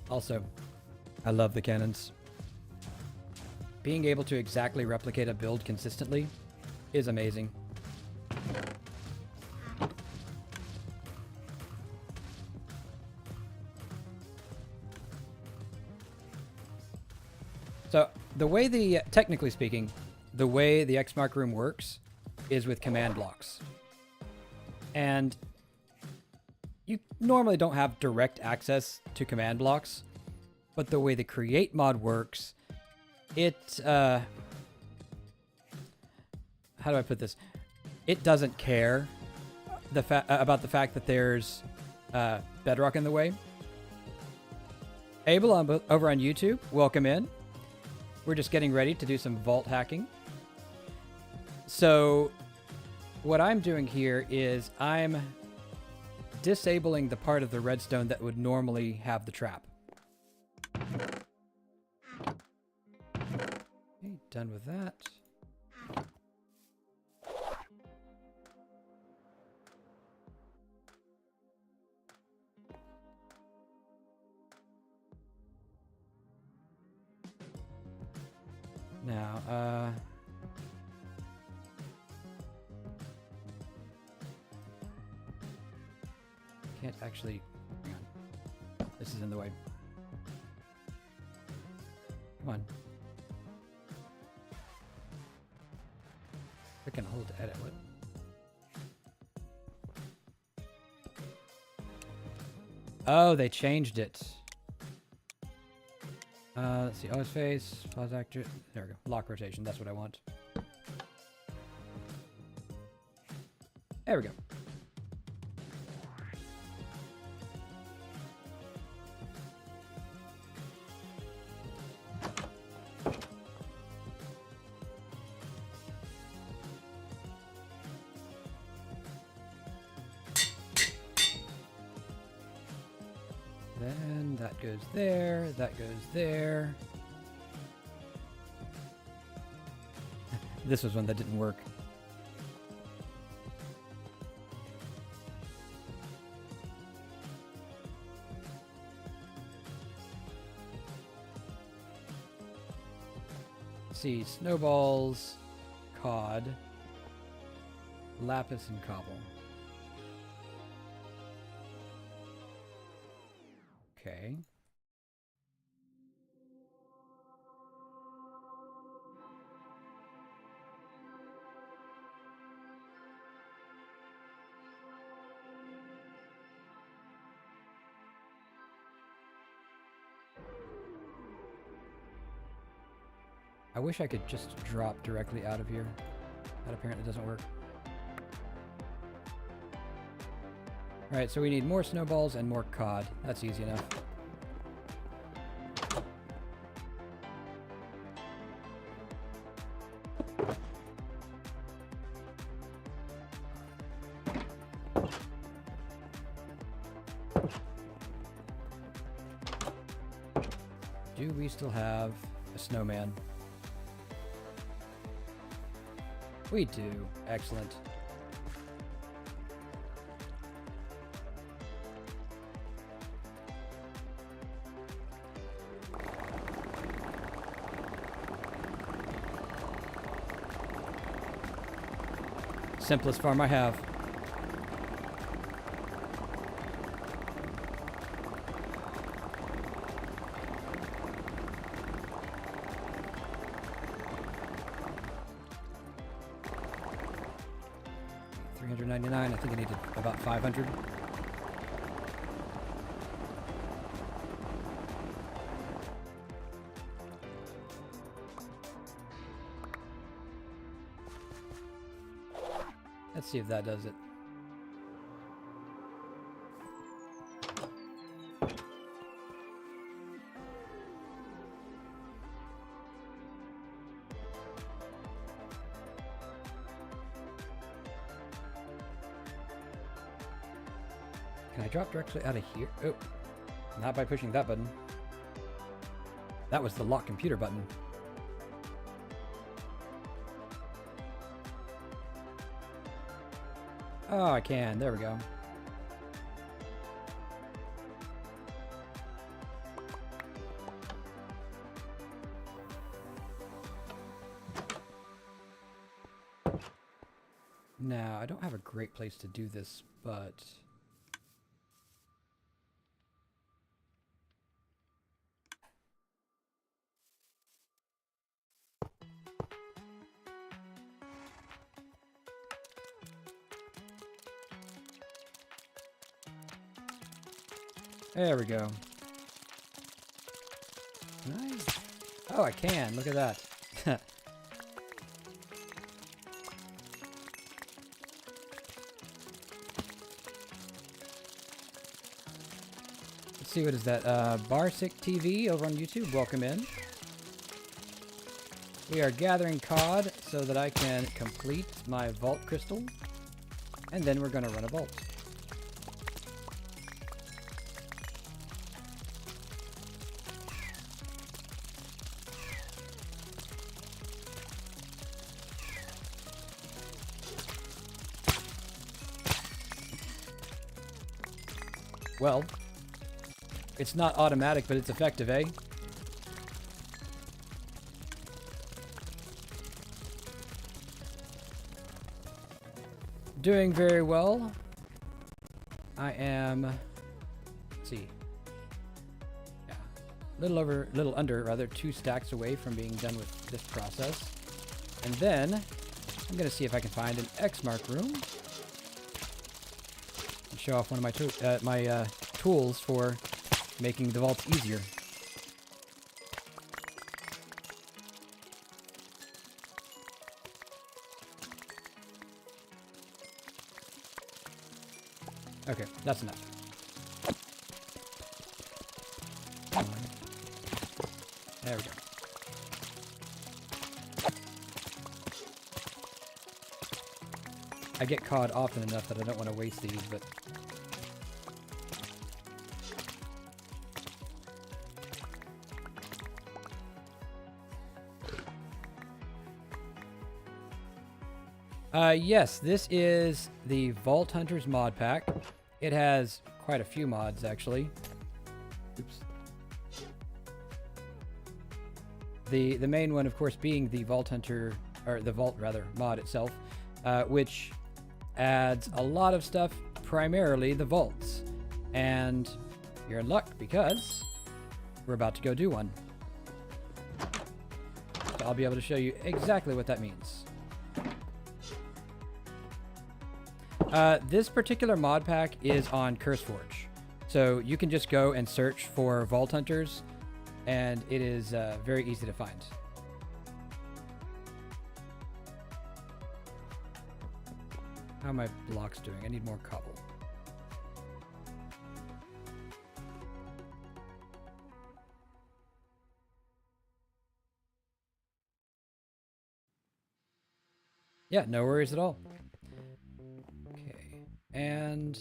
Speaker 1: Also, I love the cannons. Being able to exactly replicate a build consistently is amazing. So the way technically speaking, the way the X-Mark room works is with command blocks. And you normally don't have direct access to command blocks, but the way the create mod works, it, how do I put this? It doesn't care about the fact that there's bedrock in the way. Abel over on YouTube, welcome in. We're just getting ready to do some vault hacking. So what I'm doing here is I'm disabling the part of the redstone that would normally have the trap. Okay, done with that. Now, can't actually, hang on. This is in the way. Come on. Freaking hold to edit, what? Oh, they changed it. Let's see, always face, pause actor, there we go, lock rotation, that's what I want. There we go. Then that goes there, that goes there. This was one that didn't work. Let's see, snowballs, cod, lapis, and cobble. Okay. I wish I could just drop directly out of here. That apparently doesn't work. Alright, so we need more snowballs and more cod. That's easy enough. Do we still have a snowman? We do. Excellent. Simplest farm I have. $399. I think I needed about 500. Let's see if that does it. Can I drop directly out of here? Oh, not by pushing that button. That was the lock computer button. Oh, I can. There we go. Now, I don't have a great place to do this, but... There we go. Nice. Oh, I can. Look at that. Let's see, what is that? Barsick TV over on YouTube. Welcome in. We are gathering cod so that I can complete my vault crystal. And then we're going to run a vault. Well, it's not automatic, but it's effective, eh? Doing very well. I am, let's see. Yeah. Little under, 2 stacks away from being done with this process. And then, I'm going to see if I can find an X mark room. Show off one of my tools for making the vault easier. Okay, that's enough. There we go. I get caught often enough that I don't want to waste these, but... Yes, this is the Vault Hunters mod pack. It has quite a few mods, actually. Oops. The main one, of course, being the Vault Hunter, or the Vault, rather, mod itself, which adds a lot of stuff, primarily the vaults. And you're in luck, because we're about to go do one. So I'll be able to show you exactly what that means. This particular mod pack is on CurseForge. So you can just go and search for Vault Hunters, and it is very easy to find. How are my blocks doing? I need more cobble. Yeah, no worries at all. Okay, and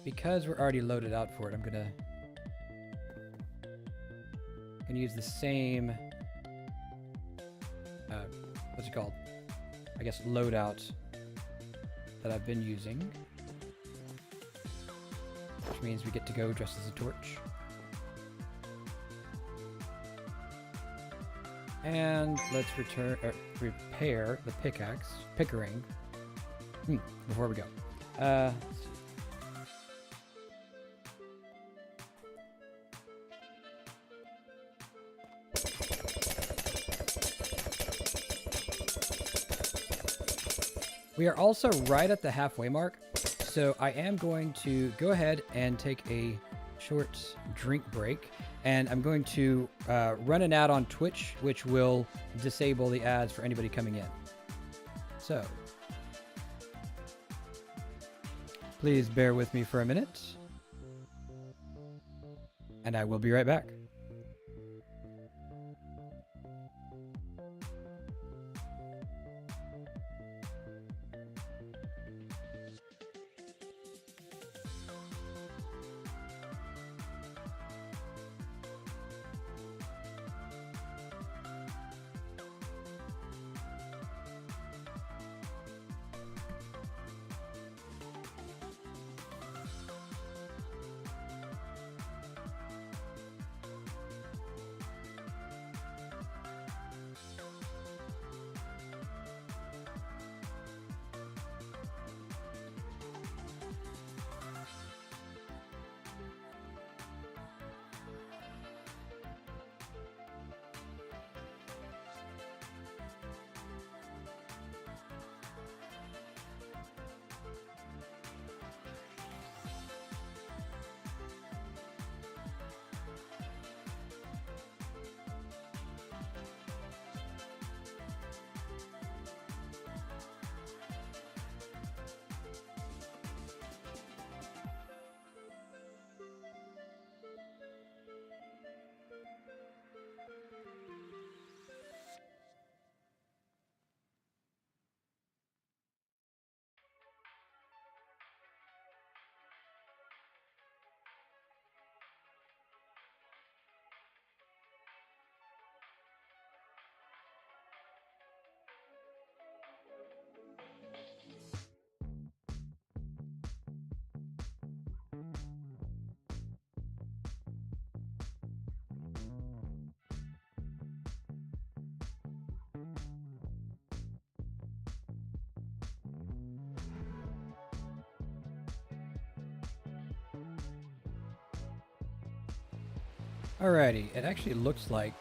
Speaker 1: because we're already loaded out for it, I'm gonna use the same what's it called? I guess loadout that I've been using, which means we get to go dressed as a torch. And let's repair the pickering before we go. Let's see. We are also right at the halfway mark, so I am going to go ahead and take a short drink break. And I'm going to run an ad on Twitch, which will disable the ads for anybody coming in. So, please bear with me for a minute. And I will be right back. Alrighty, it actually looks like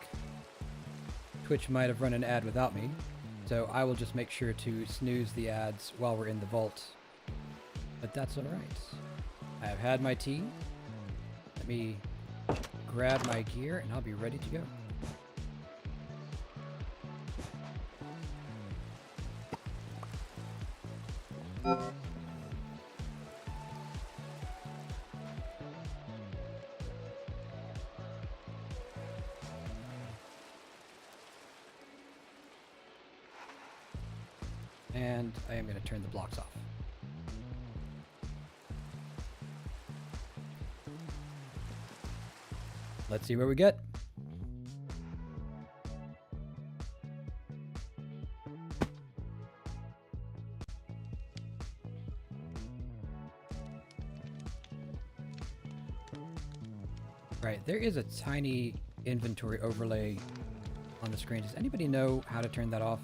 Speaker 1: Twitch might have run an ad without me, so I will just make sure to snooze the ads while we're in the vault. But that's alright. I have had my tea. Let me grab my gear and I'll be ready to go. And I am going to turn the blocks off. Let's see where we get. Right, there is a tiny inventory overlay on the screen. Does anybody know how to turn that off?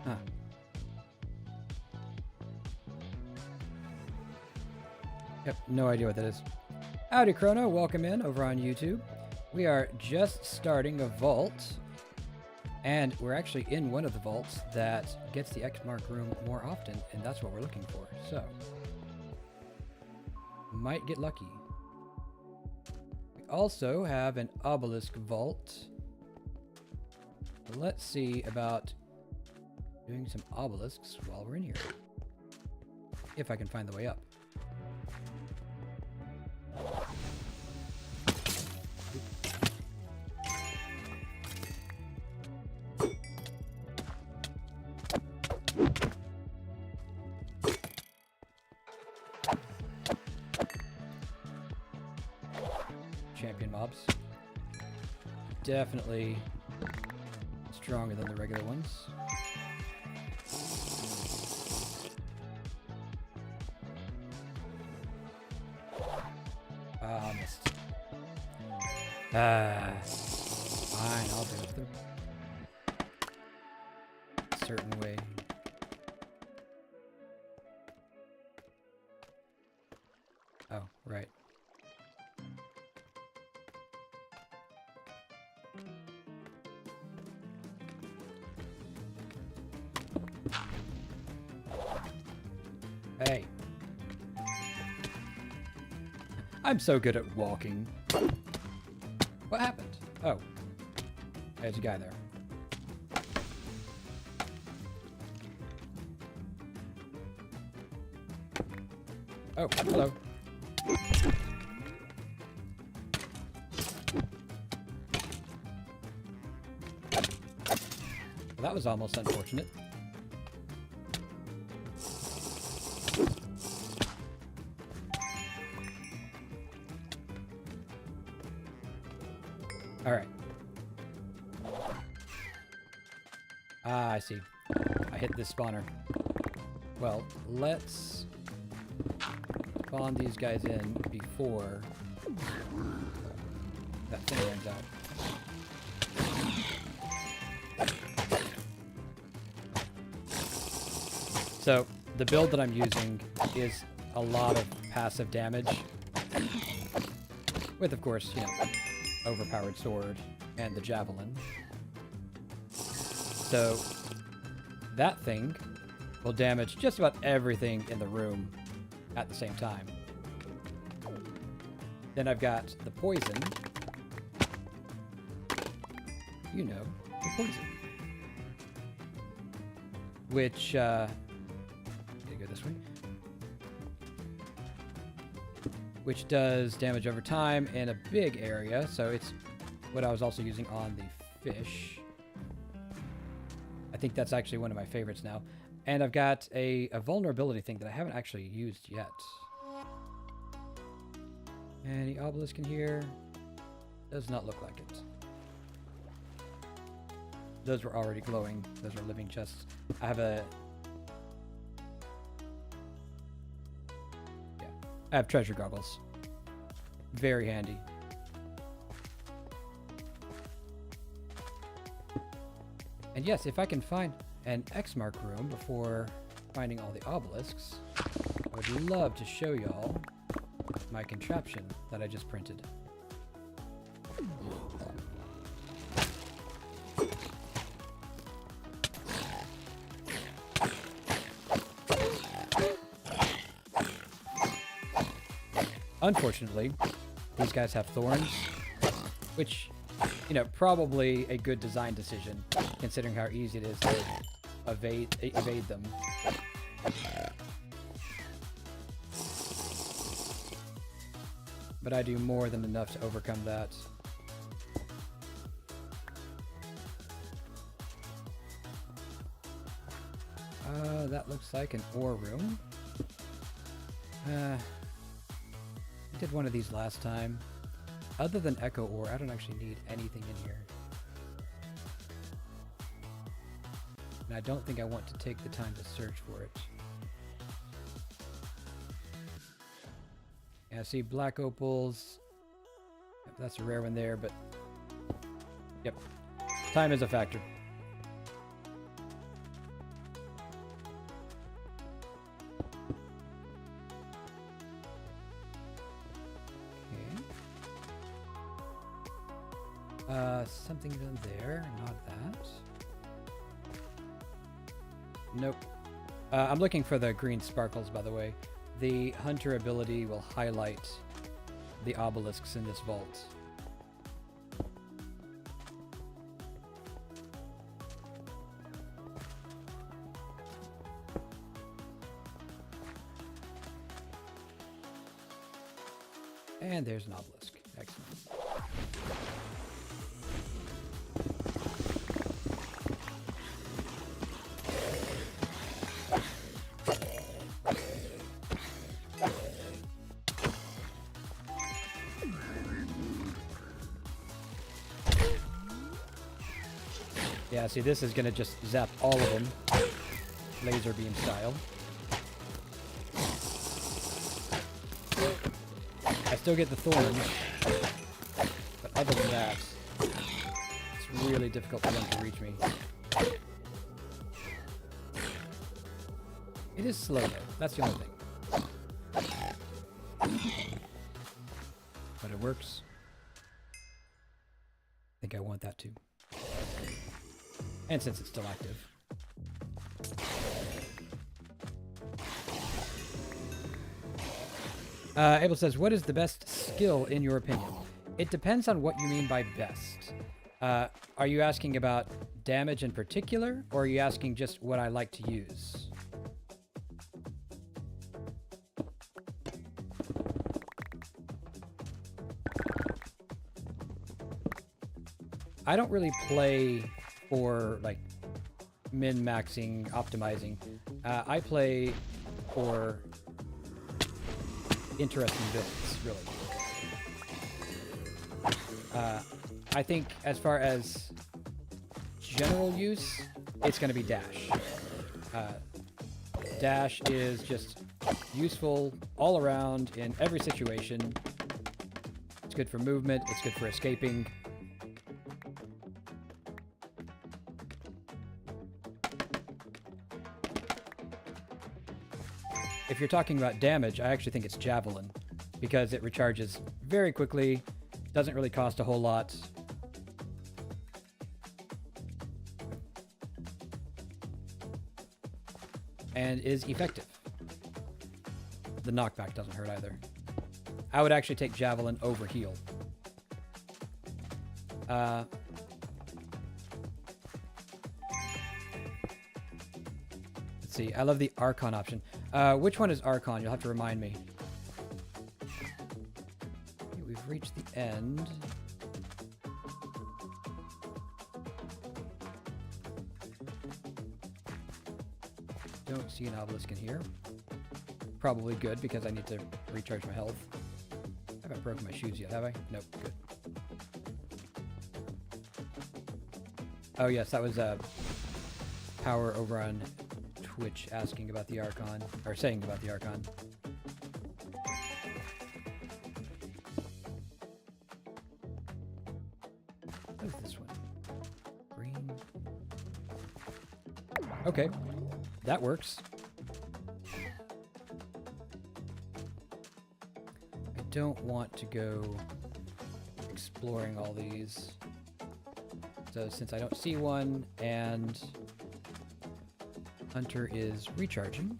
Speaker 1: Huh. Yep, no idea what that is. Howdy, Chrono. Welcome in over on YouTube. We are just starting a vault, and we're actually in one of the vaults that gets the X mark room more often, and that's what we're looking for. So, might get lucky. We also have an obelisk vault. Let's see about doing some obelisks while we're in here. If I can find the way up. Champion mobs. Definitely stronger than the regular ones. Missed. Fine, I'll do it the certain way. Oh, right. Hey. I'm so good at walking. What happened? Oh. There's a guy there. Oh, hello. Well, that was almost unfortunate. All right. Ah, I see. I hit this spawner. Well, let's spawn these guys in before that thing runs out. So, the build that I'm using is a lot of passive damage. With, of course, you know, overpowered sword and the javelin. So, that thing will damage just about everything in the room at the same time. Then I've got the poison. You know, the poison. Which, go this way. Which does damage over time in a big area, so it's what I was also using on the fish. I think that's actually one of my favorites now. And I've got a vulnerability thing that I haven't actually used yet. Any obelisk in here? Does not look like it. Those were already glowing. Those are living chests. I have a... Yeah. I have treasure goggles. Very handy. And yes, if I can find an X mark room before finding all the obelisks, I would love to show y'all my contraption that I just printed. Unfortunately, these guys have thorns, which, you know, probably a good design decision, considering how easy it is to evade them. But I do more than enough to overcome that. That looks like an ore room. I did one of these last time. Other than echo ore, I don't actually need anything in here. And I don't think I want to take the time to search for it. Yeah, see black opals. Yep, that's a rare one there, but yep. Time is a factor. Something down there, not that. Nope. I'm looking for the green sparkles, by the way. The hunter ability will highlight the obelisks in this vault. And there's an obelisk. Excellent. Yeah, see, this is gonna just zap all of them, laser beam style. I still get the thorns, but other than that, it's really difficult for them to reach me. It is slow though, that's the only thing. But it works. I think I want that too. And since it's still active. Abel says, what is the best skill in your opinion? It depends on what you mean by best. Are you asking about damage in particular, or are you asking just what I like to use? I don't really play for, like, min-maxing, optimizing. I play for interesting builds, really. I think as far as general use, it's going to be dash. Dash is just useful all around in every situation. It's good for movement, it's good for escaping. If you're talking about damage, I actually think it's Javelin, because it recharges very quickly, doesn't really cost a whole lot. And is effective. The knockback doesn't hurt either. I would actually take Javelin over Heal. Let's see, I love the Archon option. Which one is Archon? You'll have to remind me. Okay, we've reached the end. Don't see an obelisk in here. Probably good, because I need to recharge my health. I haven't broken my shoes yet, have I? Nope, good. Oh yes, that was Power over on Twitch asking about the Archon, or saying about the Archon. What is this one? Green. Okay, that works. I don't want to go exploring all these. So since I don't see one, and Hunter is recharging.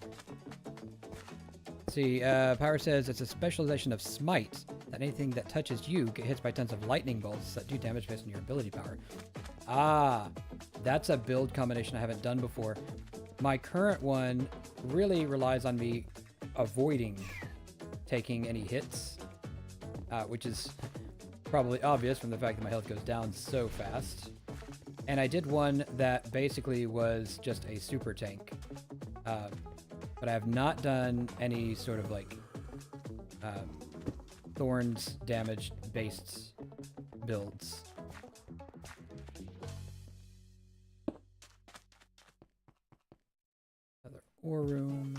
Speaker 1: Let's see, Power says it's a specialization of Smite, that anything that touches you get hit by tons of lightning bolts that do damage based on your ability power. Ah, that's a build combination I haven't done before. My current one really relies on me avoiding taking any hits, which is probably obvious from the fact that my health goes down so fast. And I did one that basically was just a super tank. But I have not done any sort of like thorns damage based builds. Another ore room.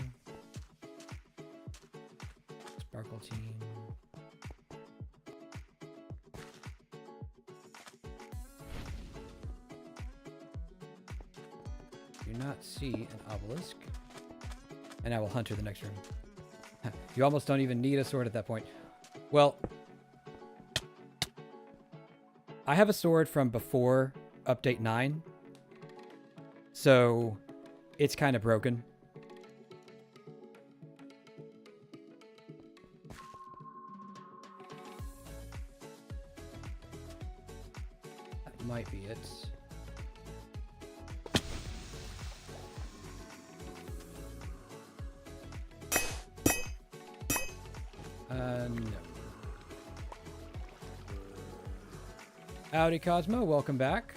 Speaker 1: Sparkle team. Do not see an obelisk. And I will Hunter the next room. You almost don't even need a sword at that point. Well, I have a sword from before update 9. So it's kind of broken. That might be it. No. Howdy, Cosmo. Welcome back.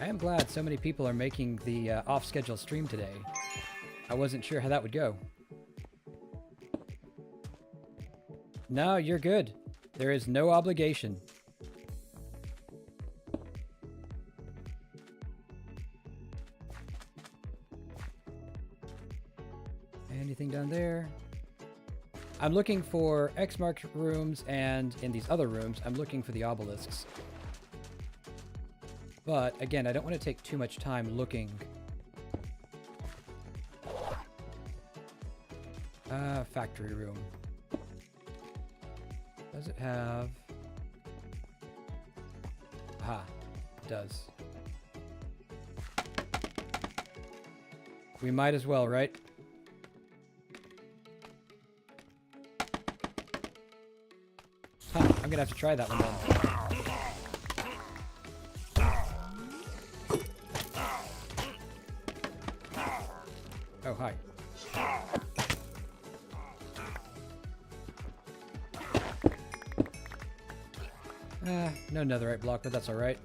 Speaker 1: I am glad so many people are making the off-schedule stream today. I wasn't sure how that would go. No, you're good. There is no obligation. Anything down there? I'm looking for X-marked rooms, and in these other rooms, I'm looking for the obelisks. But, again, I don't want to take too much time looking. Factory room. Does it have... Aha, it does. We might as well, right? gonna have to try that one then. Oh, hi. No netherite block, but that's alright.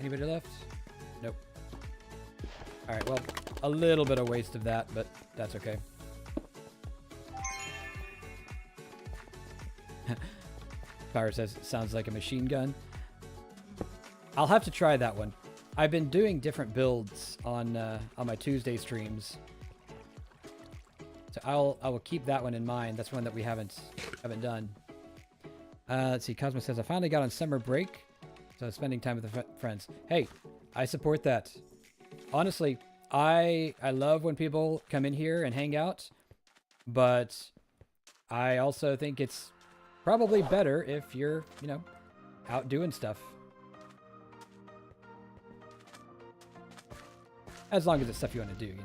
Speaker 1: Anybody left? Nope. Alright, well, a little bit of waste of that, but that's okay. Power says, sounds like a machine gun. I'll have to try that one. I've been doing different builds on my Tuesday streams. So I will keep that one in mind. That's one that we haven't done. Let's see. Cosmo says, I finally got on summer break, so spending time with the friends. Hey, I support that. Honestly, I love when people come in here and hang out, but I also think it's probably better if you're, you know, out doing stuff. As long as it's stuff you want to do, you know.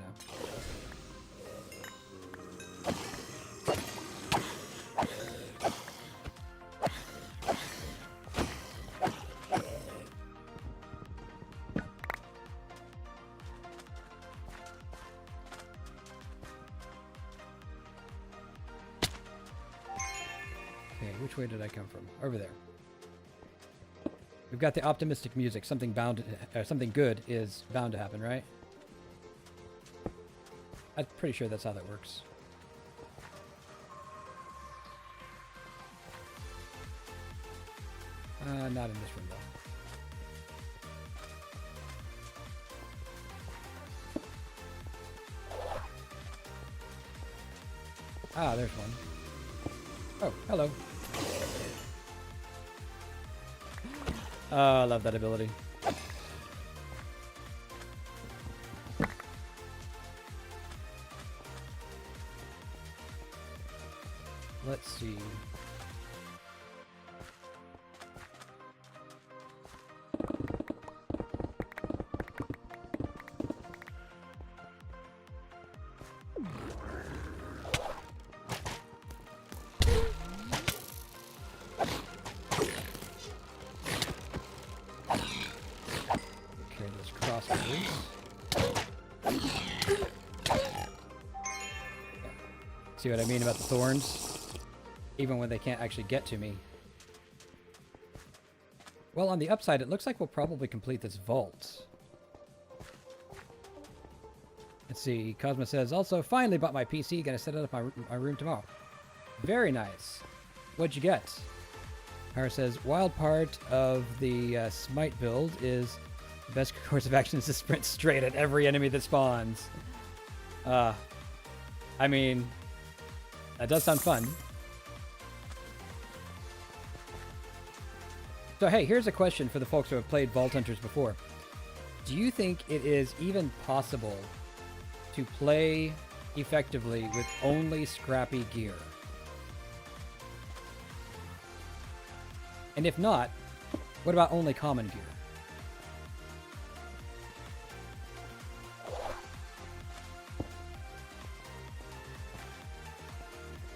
Speaker 1: Okay, which way did I come from? Over there. We've got the optimistic music. Something good is bound to happen, right? I'm pretty sure that's how that works. Not in this room, though. Ah, there's one. Oh, hello. Oh, I love that ability. Let's see. Okay, let's cross these. See what I mean about the thorns? Even when they can't actually get to me. Well, on the upside, it looks like we'll probably complete this vault. Let's see. Cosmo says, also, finally bought my PC. Gonna set it up in my room tomorrow. Very nice. What'd you get? Power says, wild part of the Smite build is the best course of action is to sprint straight at every enemy that spawns. I mean, that does sound fun. So hey, here's a question for the folks who have played Vault Hunters before. Do you think it is even possible to play effectively with only scrappy gear? And if not, what about only common gear?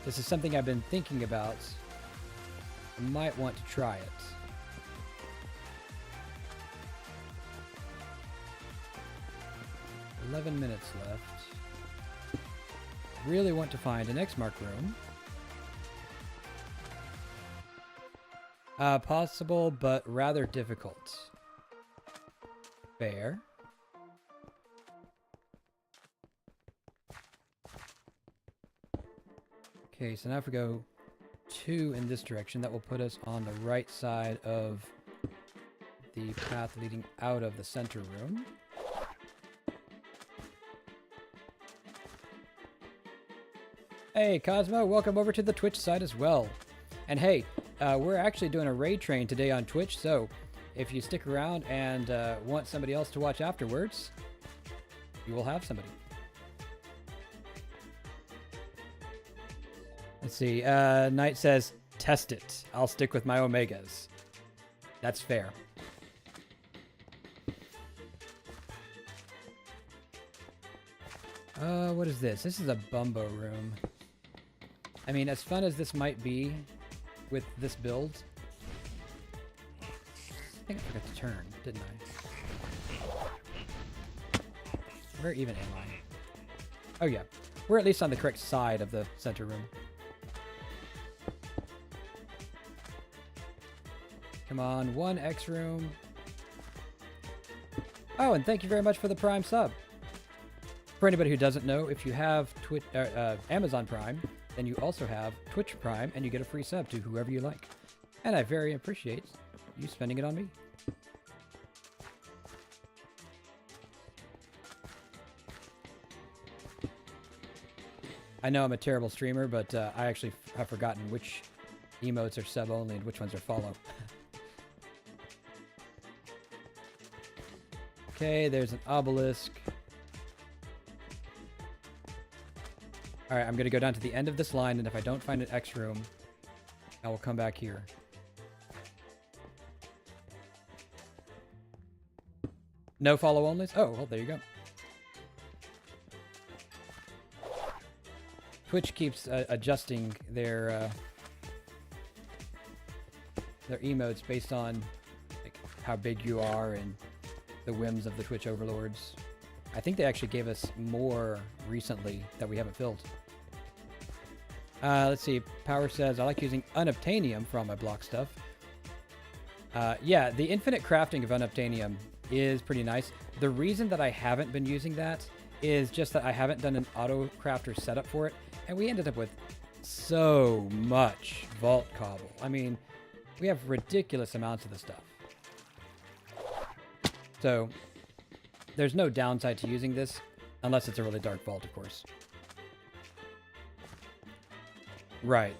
Speaker 1: This is something I've been thinking about. I might want to try it. $11 minutes left. Really want to find an X-Mark room. Possible, but rather difficult. Fair. Okay, so now if we go 2 in this direction, that will put us on the right side of the path leading out of the center room. Hey, Cosmo, welcome over to the Twitch side as well. And hey, we're actually doing a raid train today on Twitch, so if you stick around and want somebody else to watch afterwards, you will have somebody. Let's see, Knight says, test it. I'll stick with my Omegas. That's fair. What is this? This is a Bumbo room. I mean, as fun as this might be with this build, I think I forgot to turn, didn't I? Where even am I? Oh yeah, we're at least on the correct side of the center room. Come on, 1X room. Oh, and thank you very much for the Prime sub. For anybody who doesn't know, if you have Amazon Prime, then you also have Twitch Prime, and you get a free sub to whoever you like. And I very appreciate you spending it on me. I know I'm a terrible streamer, but I actually have forgotten which emotes are sub only and which ones are follow. Okay, there's an obelisk. Alright, I'm going to go down to the end of this line, and if I don't find an X room, I will come back here. No follow onlys? Oh, well, there you go. Twitch keeps adjusting their emotes based on like how big you are and the whims of the Twitch overlords. I think they actually gave us more recently that we haven't filled. Let's see. Power says, I like using unobtainium for all my block stuff. Yeah, the infinite crafting of unobtainium is pretty nice. The reason that I haven't been using that is just that I haven't done an auto crafter setup for it, and we ended up with so much vault cobble. I mean, we have ridiculous amounts of the stuff. So there's no downside to using this, unless it's a really dark vault, of course. Right.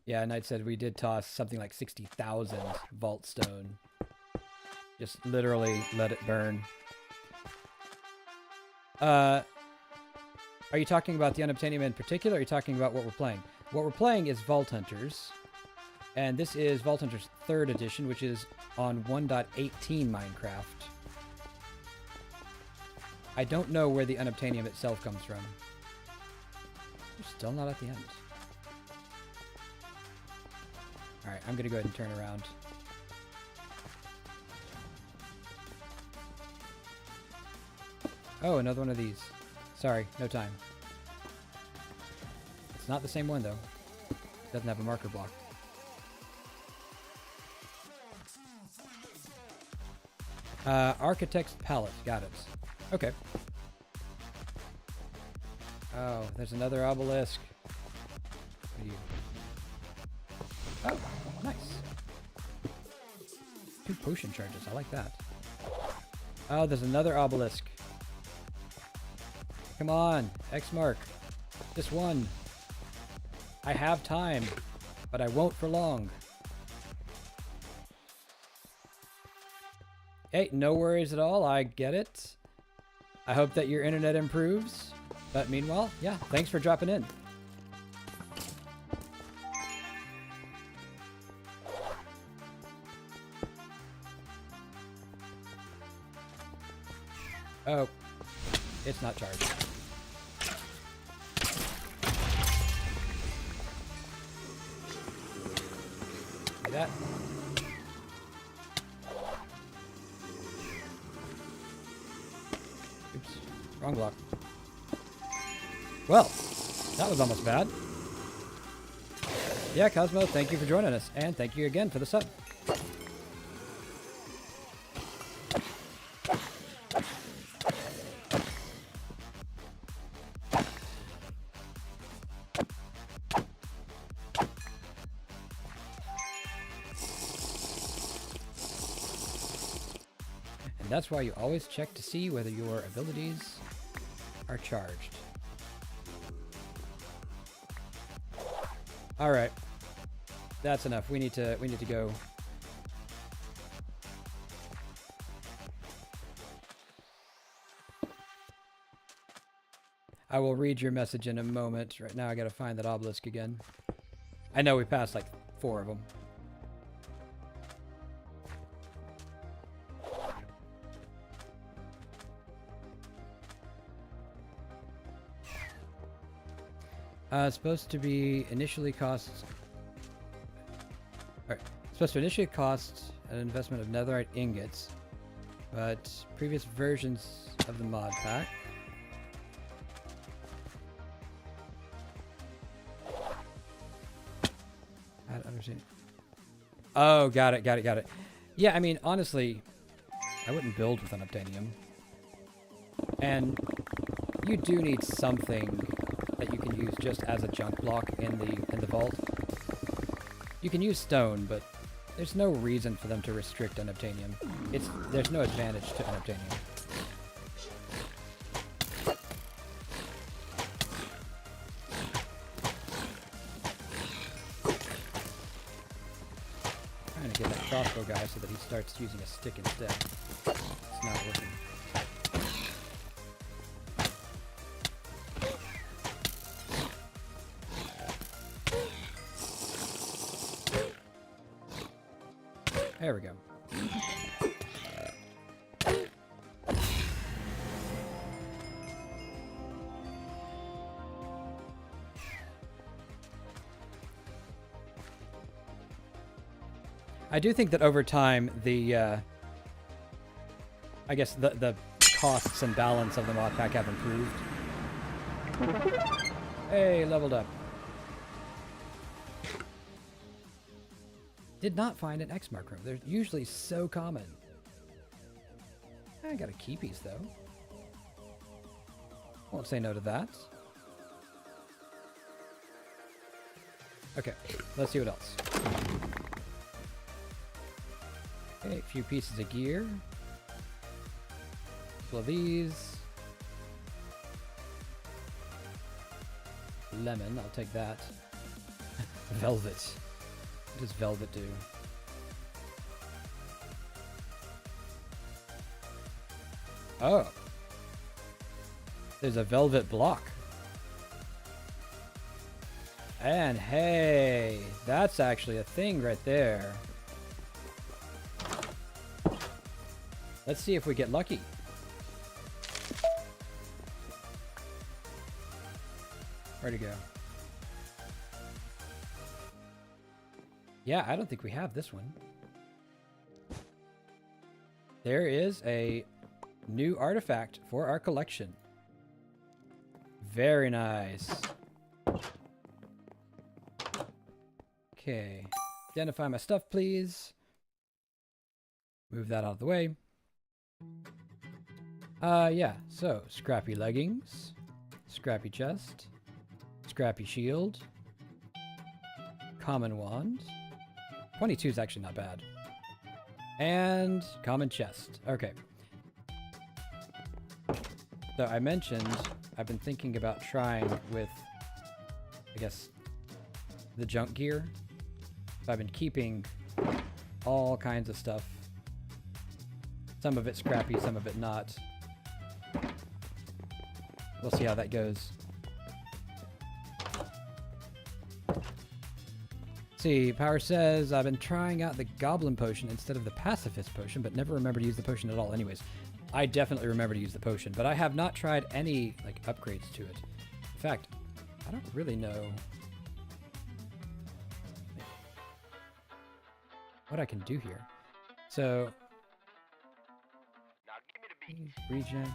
Speaker 1: Yeah, Knight said we did toss something like 60,000 vault stone. Just literally let it burn. Are you talking about the Unobtainium in particular, or are you talking about what we're playing? What we're playing is Vault Hunters. And this is Vault Hunters 3rd edition, which is on 1.18 Minecraft. I don't know where the Unobtainium itself comes from. We're still not at the end. Alright, I'm going to go ahead and turn around. Oh, another one of these. Sorry, no time. It's not the same one, though. It doesn't have a marker block. Architect's Palette. Got it. Okay. Oh, there's another obelisk. What are you? Oh, nice. 2 potion charges. I like that. Oh, there's another obelisk. Come on, X mark. Just one. I have time, but I won't for long. Hey, no worries at all. I get it. I hope that your internet improves. But meanwhile, yeah, thanks for dropping in. Oh, it's not charged. See that? Oops, wrong block. Well, that was almost bad. Yeah, Cosmo, thank you for joining us, and thank you again for the sub. And that's why you always check to see whether your abilities are charged. All right, that's enough. We need to go. I will read your message in a moment. Right now, I gotta find that obelisk again. I know we passed like 4 of them. It's supposed to be initially costs. Alright. Supposed to initially cost an investment of netherite ingots, but previous versions of the mod pack. I don't understand. Oh, got it. Yeah, I mean, honestly, I wouldn't build with unobtainium. And you do need something that you can use just as a junk block in the vault. You can use stone, but there's no reason for them to restrict unobtainium. There's no advantage to unobtainium. Trying to get that crossbow guy so that he starts using a stick instead. It's not working. There we go. I do think that over time, I guess the costs and balance of the mod pack have improved. Hey, leveled up. Did not find an X mark room. They're usually so common. I got a keepies though. Won't say no to that. Okay, let's see what else. Okay, a few pieces of gear. A couple of these. Lemon, I'll take that. Velvet. What does velvet do? Oh. There's a velvet block. And hey, that's actually a thing right there. Let's see if we get lucky. Where'd it go? Yeah, I don't think we have this one. There is a new artifact for our collection. Very nice. Okay. Identify my stuff, please. Move that out of the way. Yeah. So, scrappy leggings. Scrappy chest. Scrappy shield. Common wand. 22 is actually not bad. And common chest. Okay. So I mentioned I've been thinking about trying with, I guess, the junk gear. So I've been keeping all kinds of stuff. Some of it scrappy, some of it not. We'll see how that goes. See, Power says, I've been trying out the Goblin Potion instead of the Pacifist Potion, but never remember to use the potion at all. Anyways, I definitely remember to use the potion, but I have not tried any like upgrades to it. In fact, I don't really know what I can do here. So, regen.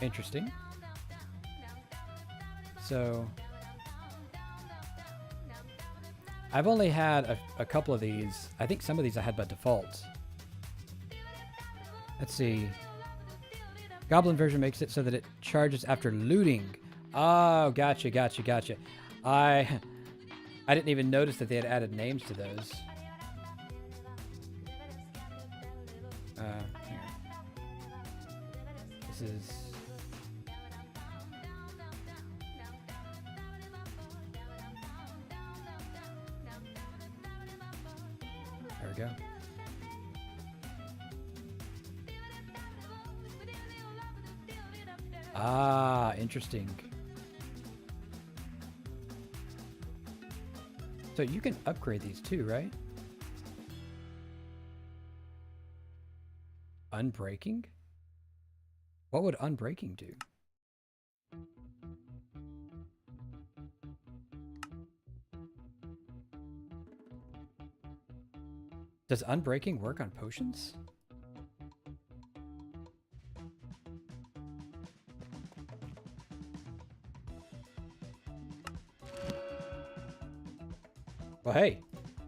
Speaker 1: Interesting. So, I've only had a couple of these. I think some of these I had by default. Let's see. Goblin version makes it so that it charges after looting. Oh, gotcha. I didn't even notice that they had added names to those. Hang on. This is... There we go. Ah, interesting. So you can upgrade these too, right? Unbreaking? What would unbreaking do? Does unbreaking work on potions? Well, hey,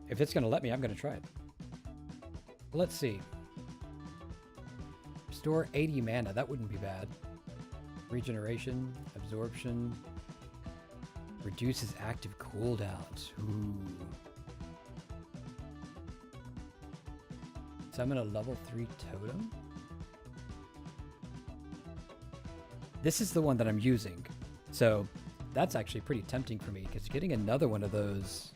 Speaker 1: if it's going to let me, I'm going to try it. Let's see. Restore 80 mana. That wouldn't be bad. Regeneration, absorption, reduces active cooldowns. Ooh. Summon a level 3 totem. This is the one that I'm using. So that's actually pretty tempting for me because getting another one of those.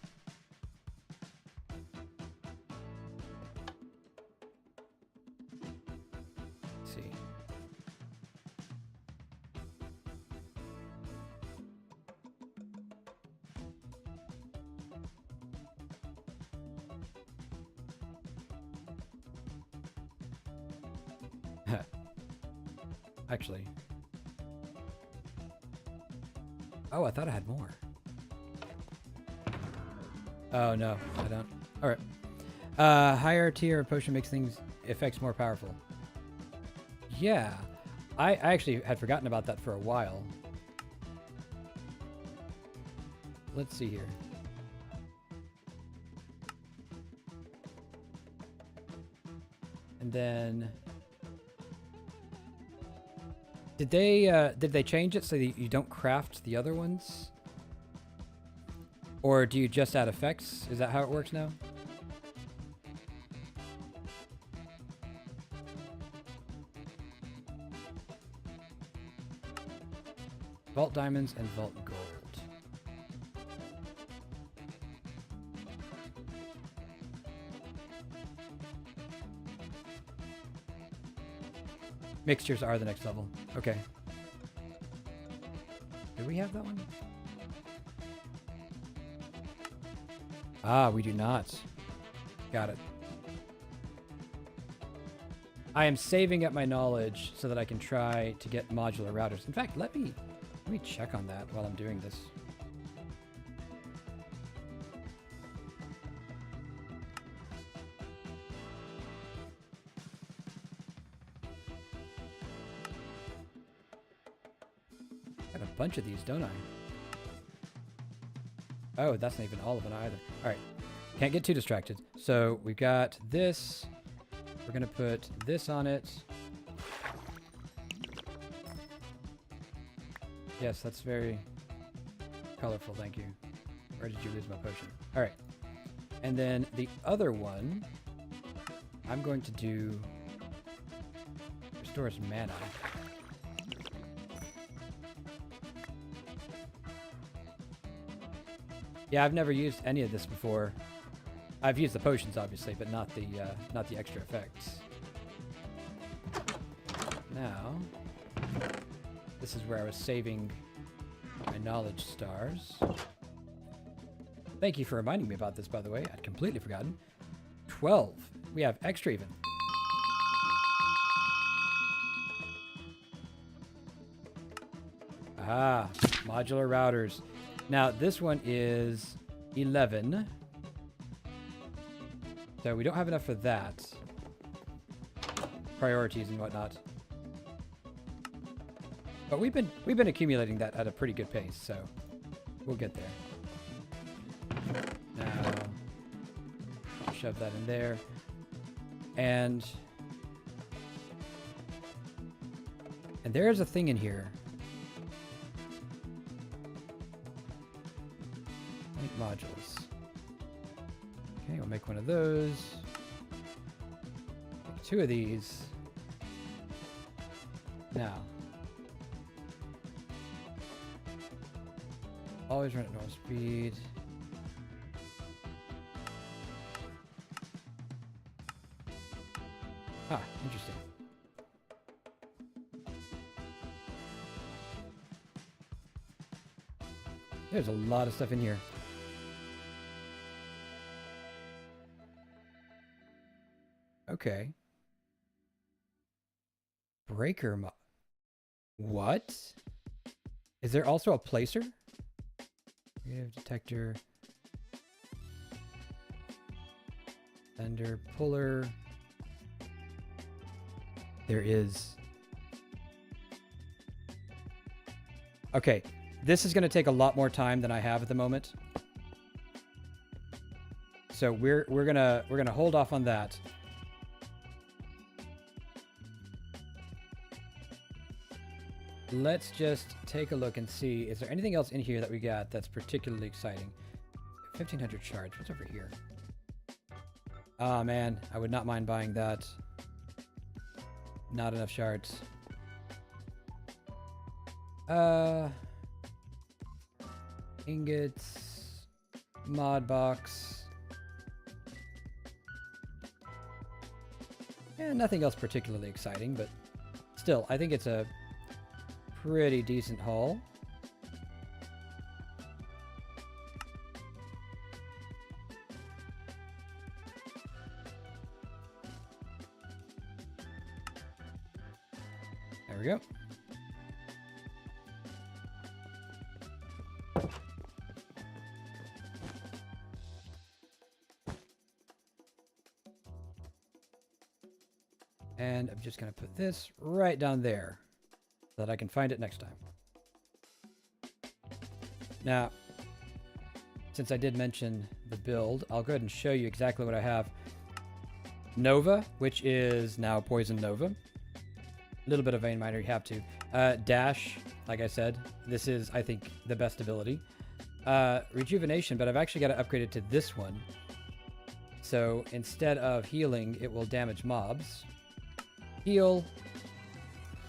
Speaker 1: Let's see. Actually. Oh, I thought I had more. Oh, no, I don't. All right. Higher tier potion makes effects more powerful. Yeah. I actually had forgotten about that for a while. Let's see here. And then... Did they change it so that you don't craft the other ones? Or do you just add effects? Is that how it works now? Vault diamonds and vault gold. Mixtures are the next level. Okay. Do we have that one? Ah, we do not. Got it. I am saving up my knowledge so that I can try to get modular routers. In fact, let me check on that while I'm doing this. Got a bunch of these, don't I? Oh, that's not even all of it either. All right. Can't get too distracted. So we've got this. We're going to put this on it. Yes, that's very colorful. Thank you. Where did you lose my potion? All right. And then the other one, I'm going to do restores mana. Yeah, I've never used any of this before. I've used the potions, obviously, but not the extra effects. Now, this is where I was saving my knowledge stars. Thank you for reminding me about this, by the way. I'd completely forgotten. 12. We have extra even. Ah, modular routers. Now, this one is 11. So we don't have enough for that. Priorities and whatnot. But we've been accumulating that at a pretty good pace, so we'll get there. Now, shove that in there. And there is a thing in here. Modules. Okay, we'll make one of those. Make 2 of these. Now, always run at normal speed. Ah, interesting. There's a lot of stuff in here. Okay. breaker mob. What? Is there also a placer? Creative detector. Thunder puller. There is. Okay, this is going to take a lot more time than I have at the moment. So we're gonna hold off on that. Let's just take a look and see, is there anything else in here that we got that's particularly exciting? 1500 shards. What's over here? Oh man, I would not mind buying that. Not enough shards. Ingots, mod box. Yeah, nothing else particularly exciting, but still, I think it's a pretty decent haul. There we go. And I'm just going to put this right down there so that I can find it next time. Now, since I did mention the build, I'll go ahead and show you exactly what I have. Nova, which is now Poison Nova. A little bit of Vein Miner, you have to. Dash, like I said, this is, I think, the best ability. Rejuvenation, but I've actually got to upgrade it to this one. So instead of healing, it will damage mobs. Heal.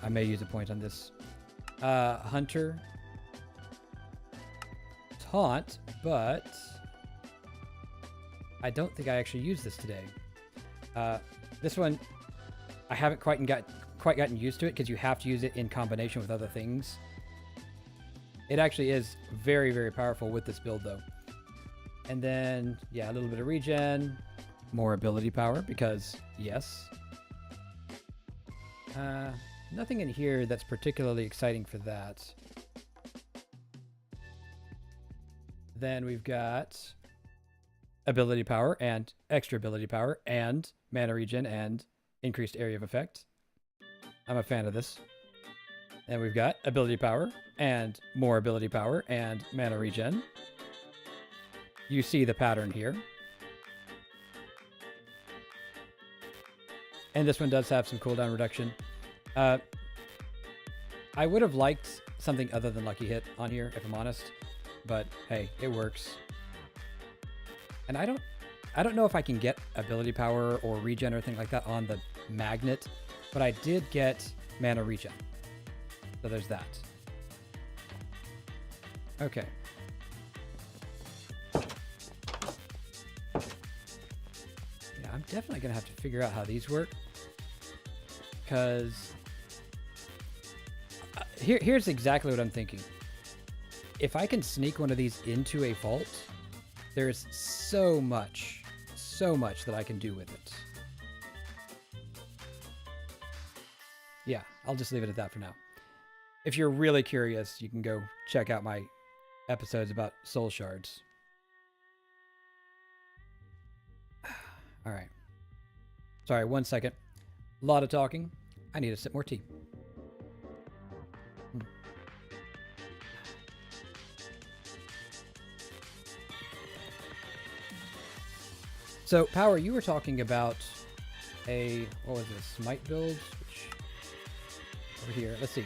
Speaker 1: I may use a point on this. Hunter. Taunt, but I don't think I actually used this today. This one, I haven't quite gotten used to it because you have to use it in combination with other things. It actually is very, very powerful with this build though. And then, yeah, a little bit of regen, more ability power because yes. Nothing in here that's particularly exciting for that. Then we've got ability power and extra ability power and mana regen and increased area of effect. I'm a fan of this. And we've got ability power and more ability power and mana regen. You see the pattern here. And this one does have some cooldown reduction. I would have liked something other than Lucky Hit on here, if I'm honest. But hey, it works. And I don't know if I can get ability power or regen or anything like that on the magnet, but I did get mana regen. So there's that. Okay. Yeah, I'm definitely gonna have to figure out how these work. Because here's exactly what I'm thinking. If I can sneak one of these into a vault, there's so much that I can do with it. Yeah, I'll just leave it at that for now. If you're really curious, you can go check out my episodes about soul shards. All right. Sorry, 1 second. A lot of talking. I need to sip more tea. So, Power, you were talking about what was this, Smite build? Over here, let's see.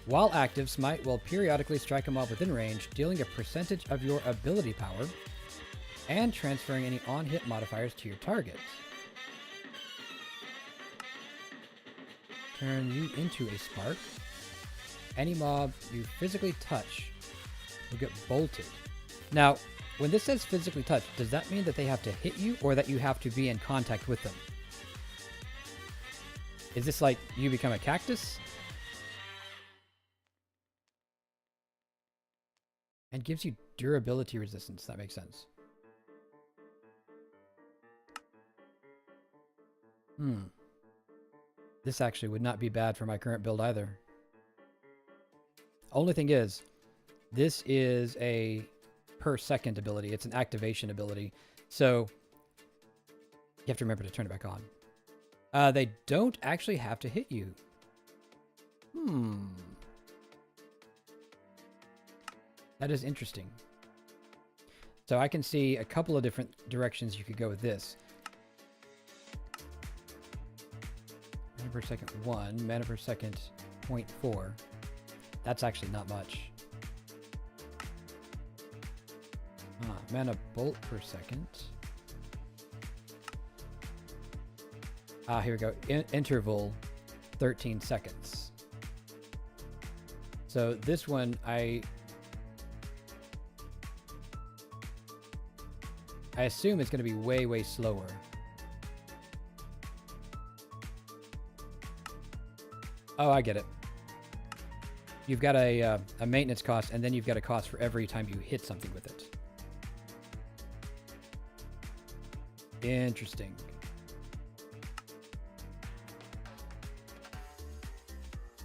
Speaker 1: While active, Smite will periodically strike a mob within range, dealing a percentage of your ability power, and transferring any on-hit modifiers to your target. Turn you into a spark. Any mob you physically touch will get bolted. Now, when this says physically touch, does that mean that they have to hit you or that you have to be in contact with them? Is this like you become a cactus? And gives you durability resistance. That makes sense. This actually would not be bad for my current build either. Only thing is, this is a per second ability. It's an activation ability. So you have to remember to turn it back on. They don't actually have to hit you. That is interesting. So I can see a couple of different directions you could go with this. Mana per second 1, mana per second 0.4. That's actually not much. Mana bolt per second. Here we go. Interval 13 seconds. So this one, I assume it's going to be way, way slower. Oh, I get it. You've got a maintenance cost, and then you've got a cost for every time you hit something with it. Interesting.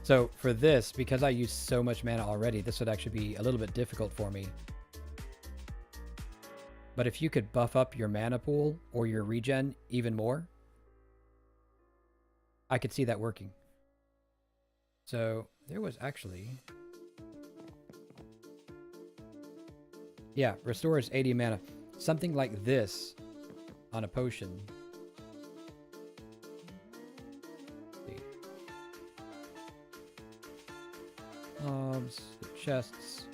Speaker 1: So for this, because I use so much mana already, this would actually be a little bit difficult for me. But if you could buff up your mana pool or your regen even more, I could see that working. So there was actually... Yeah, restores 80 mana. Something like this on a potion. Mobs, chests.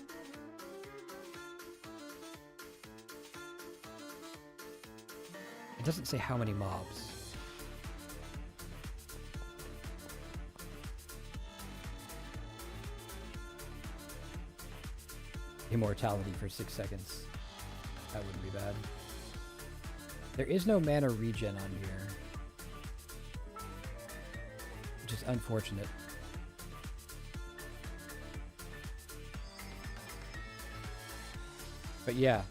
Speaker 1: It doesn't say how many mobs. Immortality for 6 seconds. That wouldn't be bad. There is no mana regen on here, which is unfortunate. But yeah,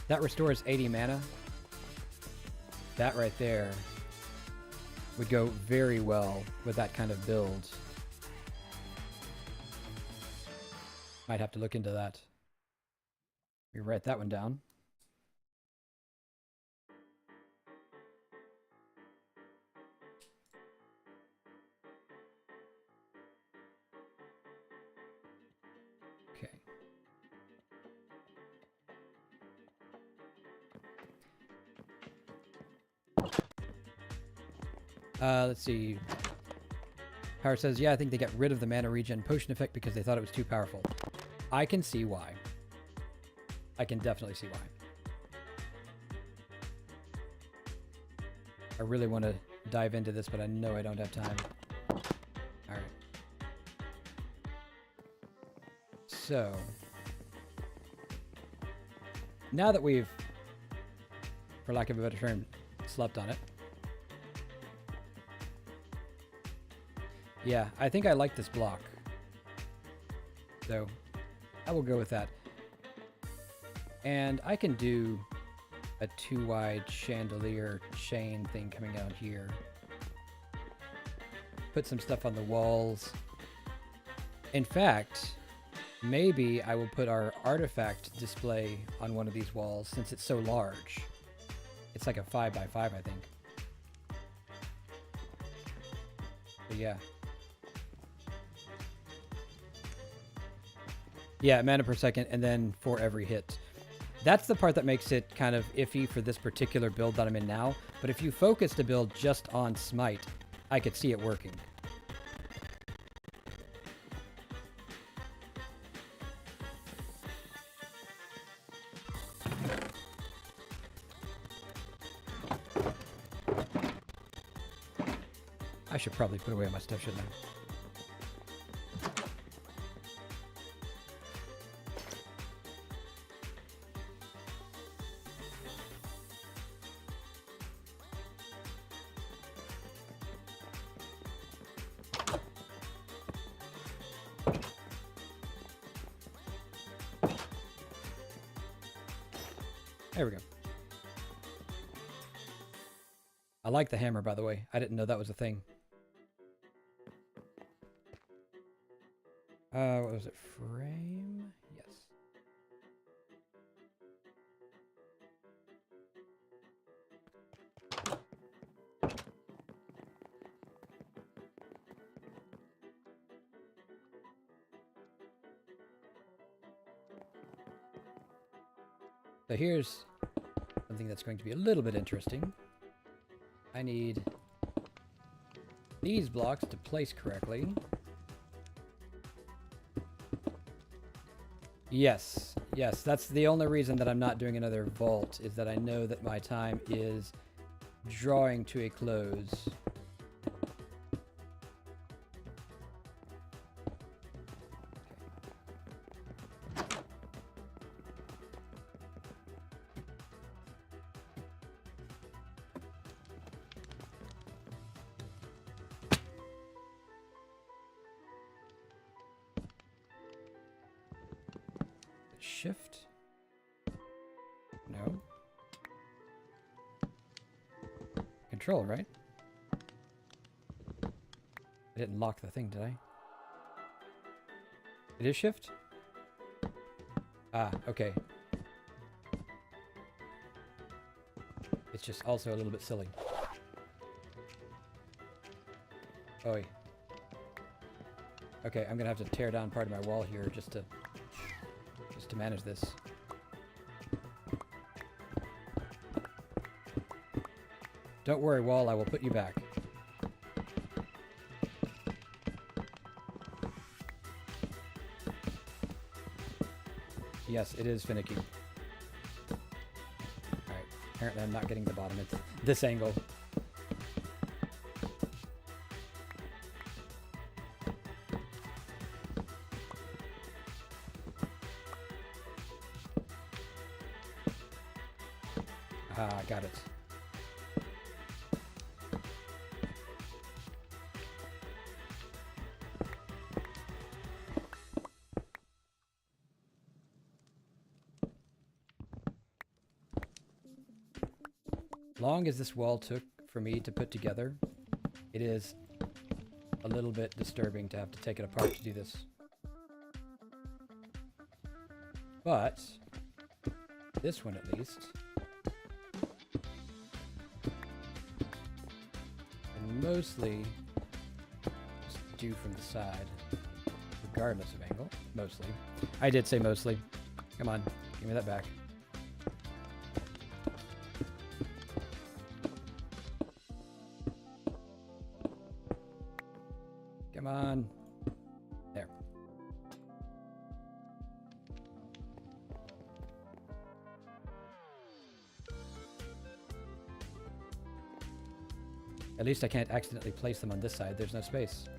Speaker 1: that restores 80 mana. That right there would go very well with that kind of build. Might have to look into that. We write that one down. Okay. Let's see. Power says, yeah, I think they got rid of the mana regen potion effect because they thought it was too powerful. I can see why. I can definitely see why. I really want to dive into this, but I know I don't have time. Alright. So, now that we've, for lack of a better term, slept on it. Yeah, I think I like this block. So, I will go with that. And I can do a 2-wide chandelier chain thing coming out here. Put some stuff on the walls. In fact, maybe I will put our artifact display on one of these walls since it's so large. It's like a 5x5, I think. But yeah. Yeah, mana per second, and then for every hit. That's the part that makes it kind of iffy for this particular build that I'm in now. But if you focus the build just on Smite, I could see it working. I should probably put away my stuff, shouldn't I? There we go. I like the hammer, by the way. I didn't know that was a thing. What was it? Frame? Yes. So here's something that's going to be a little bit interesting. I need these blocks to place correctly. Yes, that's the only reason that I'm not doing another vault, is that I know that my time is drawing to a close. Shift? No. Control, right? I didn't lock the thing, did I? It is shift? Ah, okay. It's just also a little bit silly. Oh, wait. Okay, I'm gonna have to tear down part of my wall here just to manage this. Don't worry, wall, I will put you back. Yes, it is finicky. Alright, apparently I'm not getting the bottom. It's this angle. Ah, got it. Long as this wall took for me to put together, it is a little bit disturbing to have to take it apart to do this. But this one at least, and mostly just do from the side, regardless of angle. Mostly. I did say mostly. Come on, give me that back. Come on. There. At least I can't accidentally place them on this side. There's no space.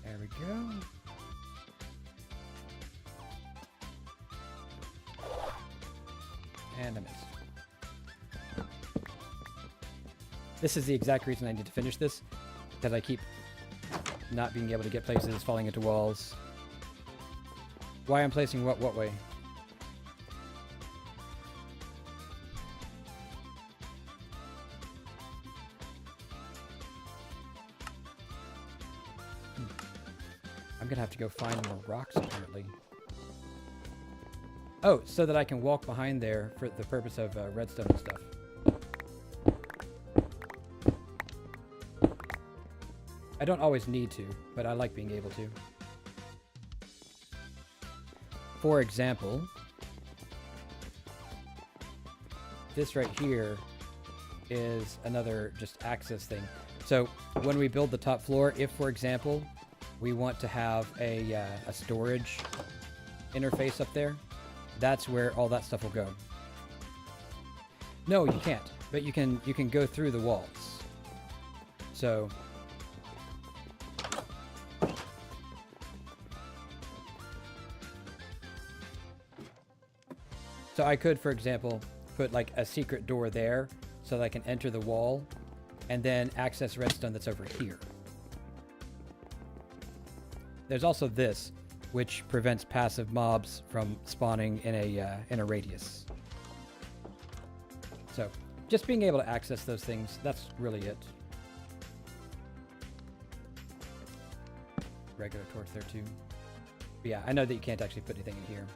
Speaker 1: There we go. And I missed. This is the exact reason I need to finish this, because I keep not being able to get places, falling into walls. Why I'm placing what way? I'm gonna have to go find more rocks apparently. Oh, so that I can walk behind there for the purpose of redstone and stuff. I don't always need to, but I like being able to. For example, this right here is another just access thing. So when we build the top floor, if, for example, we want to have a storage interface up there, that's where all that stuff will go. No, you can't, but you can go through the walls. So I could, for example, put like a secret door there so that I can enter the wall and then access redstone that's over here. There's also this, which prevents passive mobs from spawning in a radius. So just being able to access those things, that's really it. Regular torch there too. But yeah, I know that you can't actually put anything in here.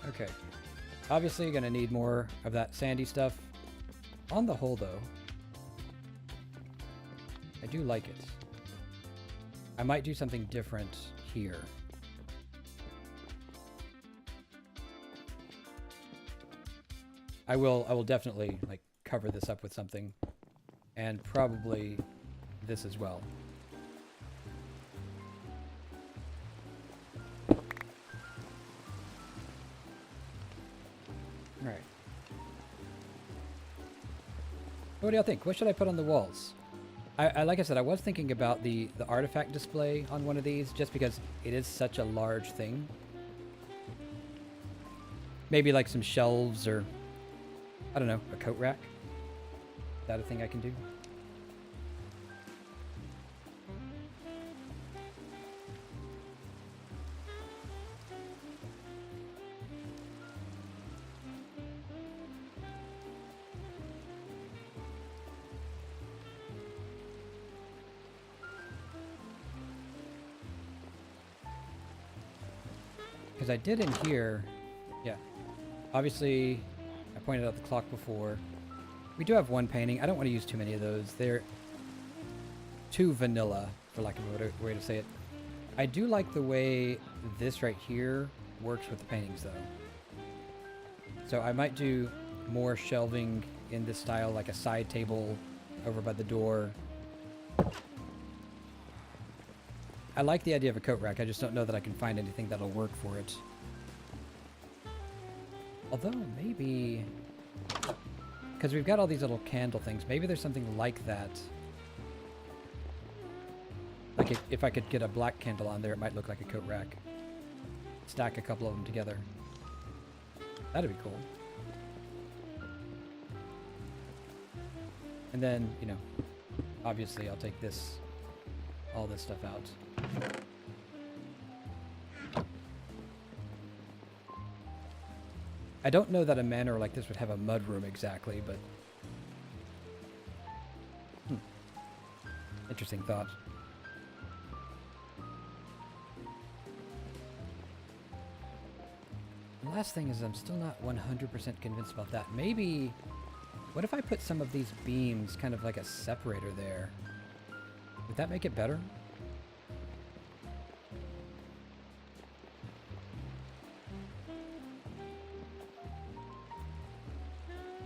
Speaker 1: Okay. Obviously, you're going to need more of that sandy stuff. On the whole, though, I do like it. I might do something different here. I will definitely like cover this up with something, and probably this as well. All right. What do y'all think? What should I put on the walls? I like I said, I was thinking about the artifact display on one of these, just because it is such a large thing. Maybe like some shelves or, I don't know, a coat rack. Is that a thing I can do? Because I did in here, yeah. Obviously, I pointed out the clock before. We do have one painting. I don't want to use too many of those. They're too vanilla, for lack of a better way to say it. I do like the way this right here works with the paintings, though. So I might do more shelving in this style, like a side table over by the door. I like the idea of a coat rack. I just don't know that I can find anything that'll work for it. Although, maybe... because we've got all these little candle things. Maybe there's something like that. Like if I could get a black candle on there, it might look like a coat rack. Stack a couple of them together. That'd be cool. And then, you know, obviously I'll take this, all this stuff out. I don't know that a manor like this would have a mudroom exactly, but... Interesting thought. The last thing is I'm still not 100% convinced about that. Maybe... what if I put some of these beams kind of like a separator there? Would that make it better?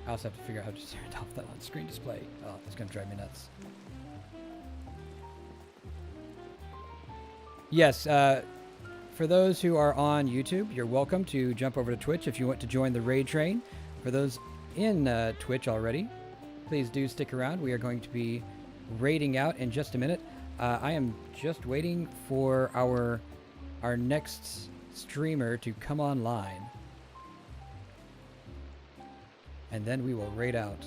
Speaker 1: I also have to figure out how to turn off that on-screen display. Oh, that's going to drive me nuts. Yes, for those who are on YouTube, you're welcome to jump over to Twitch if you want to join the raid train. For those in Twitch already, please do stick around. We are going to be raiding out in just a minute. I am just waiting for our next streamer to come online. And then we will raid out.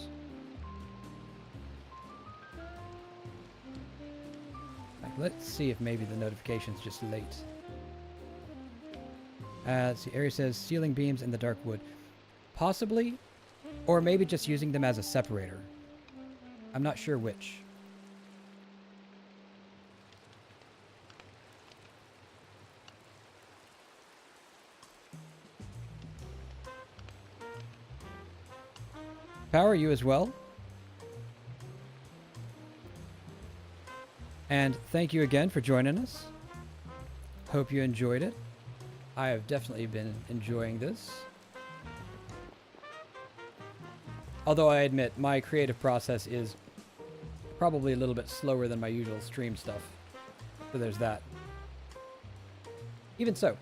Speaker 1: Like, let's see if maybe the notification's just late. Let's see, Ari says ceiling beams in the dark wood. Possibly, or maybe just using them as a separator. I'm not sure which. Power, you as well. And thank you again for joining us. Hope you enjoyed it. I have definitely been enjoying this. Although I admit my creative process is probably a little bit slower than my usual stream stuff. So there's that. Even so,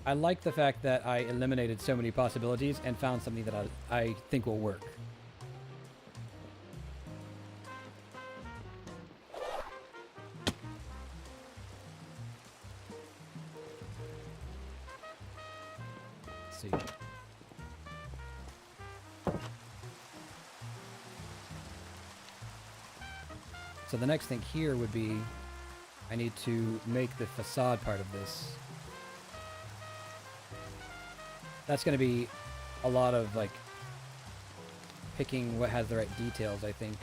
Speaker 1: I like the fact that I eliminated so many possibilities and found something that I think will work. Let's see. So the next thing here would be I need to make the facade part of this. That's going to be a lot of, like, picking what has the right details, I think.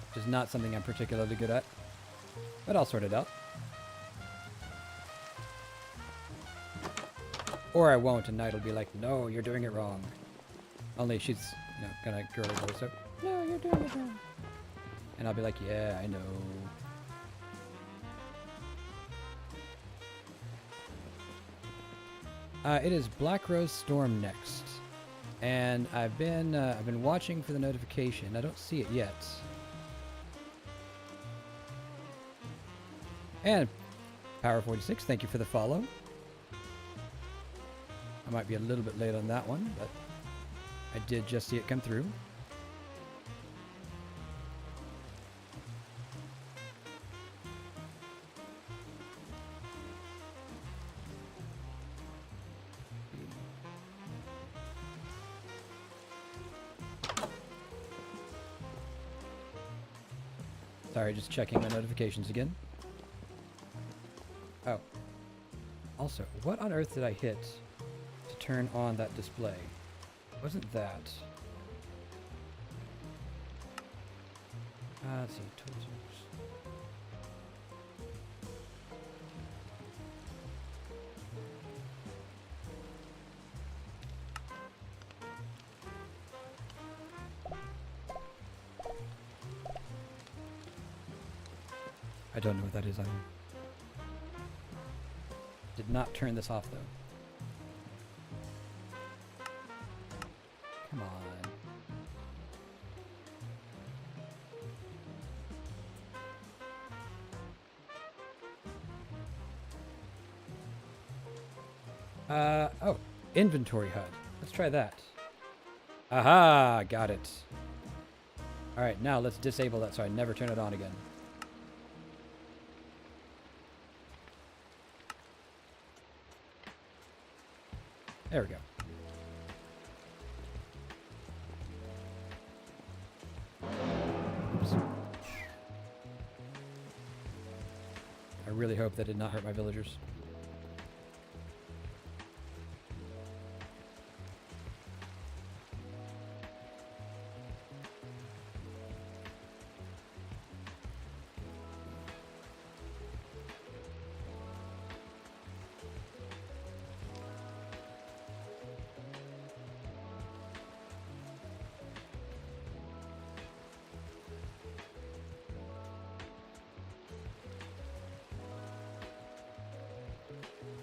Speaker 1: Which is not something I'm particularly good at. But I'll sort it out. Or I won't, and Night will be like, no, you're doing it wrong. Only she's, you know, kind of girly voice up. No, you're doing it wrong. And I'll be like, yeah, I know. It is Black Rose Storm next, and I've been watching for the notification. I don't see it yet. And Power46, thank you for the follow. I might be a little bit late on that one, but I did just see it come through. Sorry, just checking my notifications again. Oh. Also, what on earth did I hit to turn on that display? Wasn't that? Let's see. Tools. I don't know what that is. I did not turn this off, though. Come on. Oh, inventory HUD. Let's try that. Aha, got it. All right, now let's disable that so I never turn it on again. There we go. Oops. I really hope that did not hurt my villagers.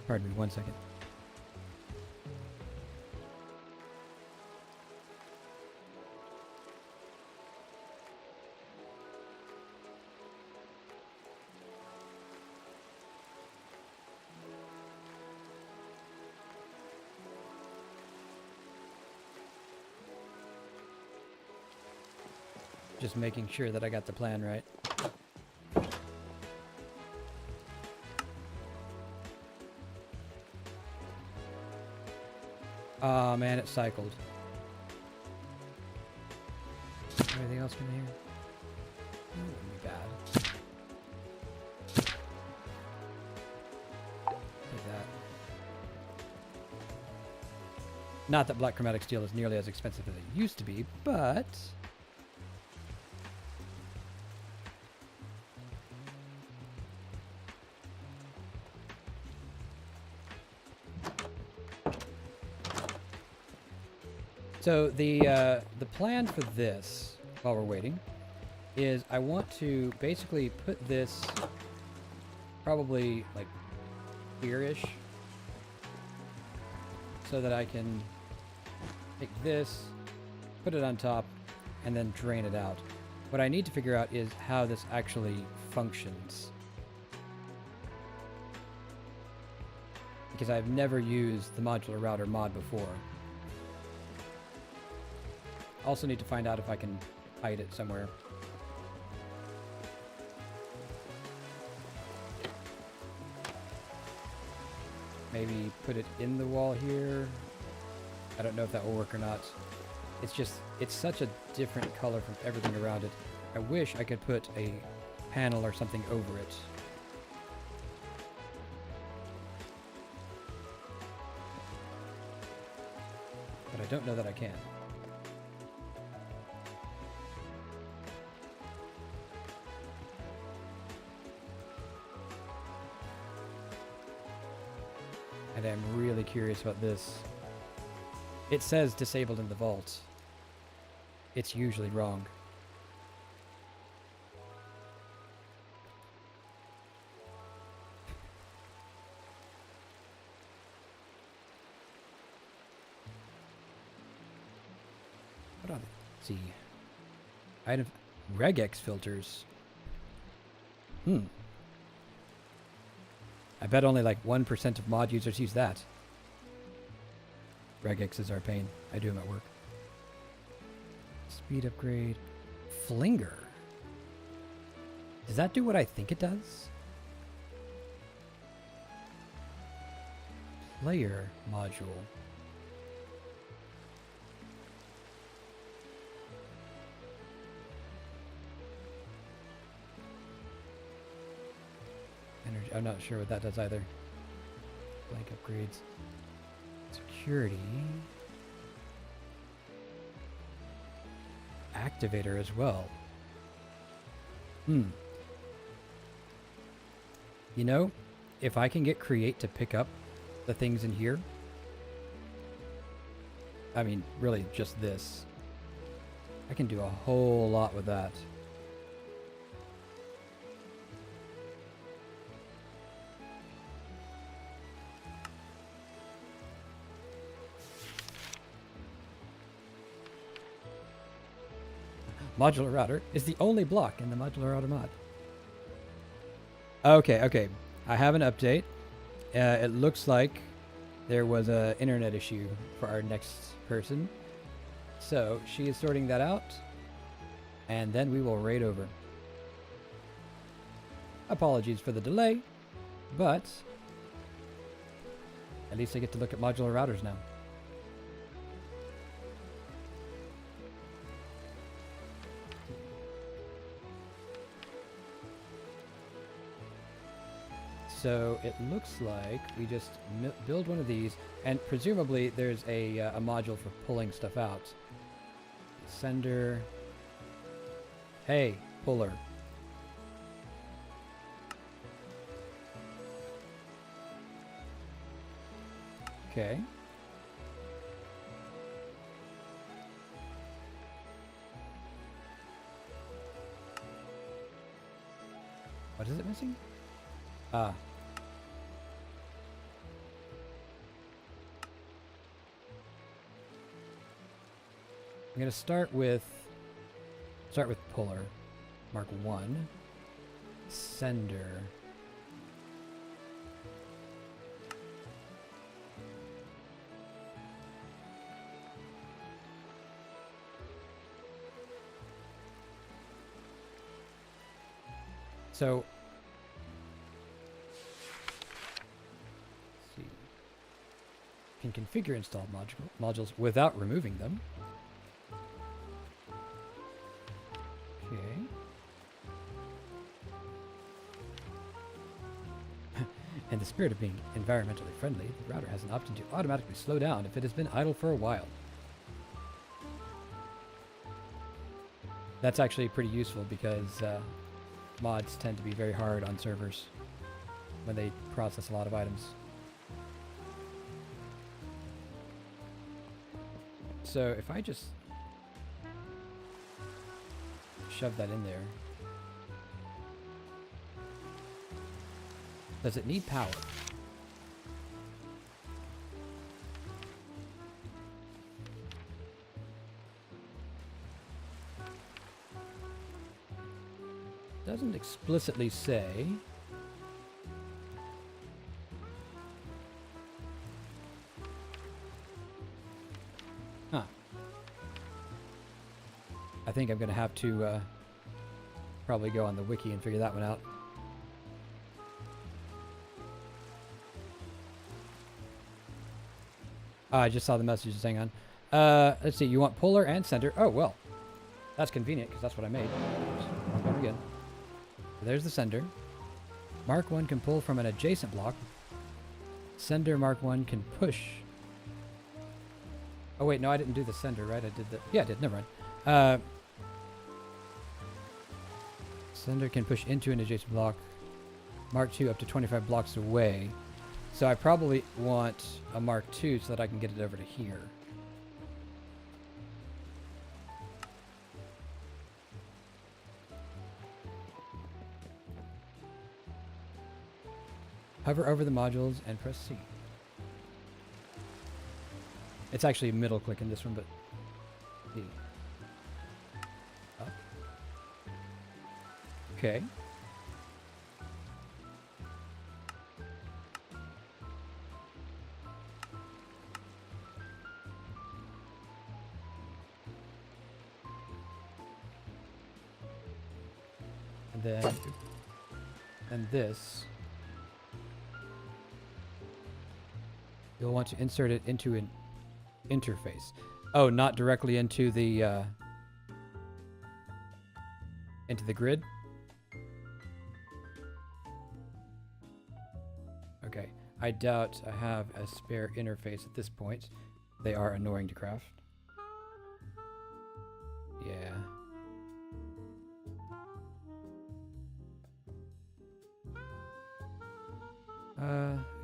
Speaker 1: Pardon me, 1 second. Just making sure that I got the plan right. Oh man, it cycled. Anything else in here? That wouldn't be bad. Like that. Not that black chromatic steel is nearly as expensive as it used to be, but... So the plan for this, while we're waiting, is I want to basically put this probably like here-ish, so that I can take this, put it on top, and then drain it out. What I need to figure out is how this actually functions, because I've never used the modular router mod before. Also need to find out if I can hide it somewhere. Maybe put it in the wall here. I don't know if that will work or not. It's just, it's such a different color from everything around it. I wish I could put a panel or something over it. But I don't know that I can. And I'm really curious about this. It says disabled in the vault. It's usually wrong. What are they? Let's see. Item regex filters. I bet only like 1% of mod users use that. Regexes are a pain. I do them at work. Speed upgrade. Flinger. Does that do what I think it does? Player module. Energy. I'm not sure what that does either. Blank upgrades. Security. Activator as well. You know, if I can get Create to pick up the things in here, I mean, really just this, I can do a whole lot with that. Modular router is the only block in the modular router mod. Okay. I have an update. It looks like there was an internet issue for our next person. So she is sorting that out. And then we will raid over. Apologies for the delay, but at least I get to look at modular routers now. So it looks like we just build one of these, and presumably there's a module for pulling stuff out. Sender. Hey, puller. Okay. What is it missing? Ah. I'm going to start with puller. Mark 1. Sender. So let's see. Can configure installed modules without removing them. Okay. In the spirit of being environmentally friendly, the router has an option to automatically slow down if it has been idle for a while. That's actually pretty useful because mods tend to be very hard on servers when they process a lot of items. So if I just shove that in there. Does it need power? Doesn't explicitly say. Huh. I think I'm going to have to probably go on the wiki and figure that one out. I just saw the messages. Hang on. Let's see. You want puller and center. Oh, well. That's convenient because that's what I made. Oops, wrong one again. So there's the sender. Mark 1 can pull from an adjacent block. Sender Mark 1 can push. Oh wait, no, I didn't do the sender, right? I did the... Yeah, I did. Never mind. Sender can push into an adjacent block. Mark 2 up to 25 blocks away. So I probably want a Mark 2 so that I can get it over to here. Hover over the modules and press C. It's actually middle click in this one, but D. Up. Okay. And then, and this. You'll want to insert it into an interface. Oh, not directly into the grid? Okay. I doubt I have a spare interface at this point. They are annoying to craft. Yeah.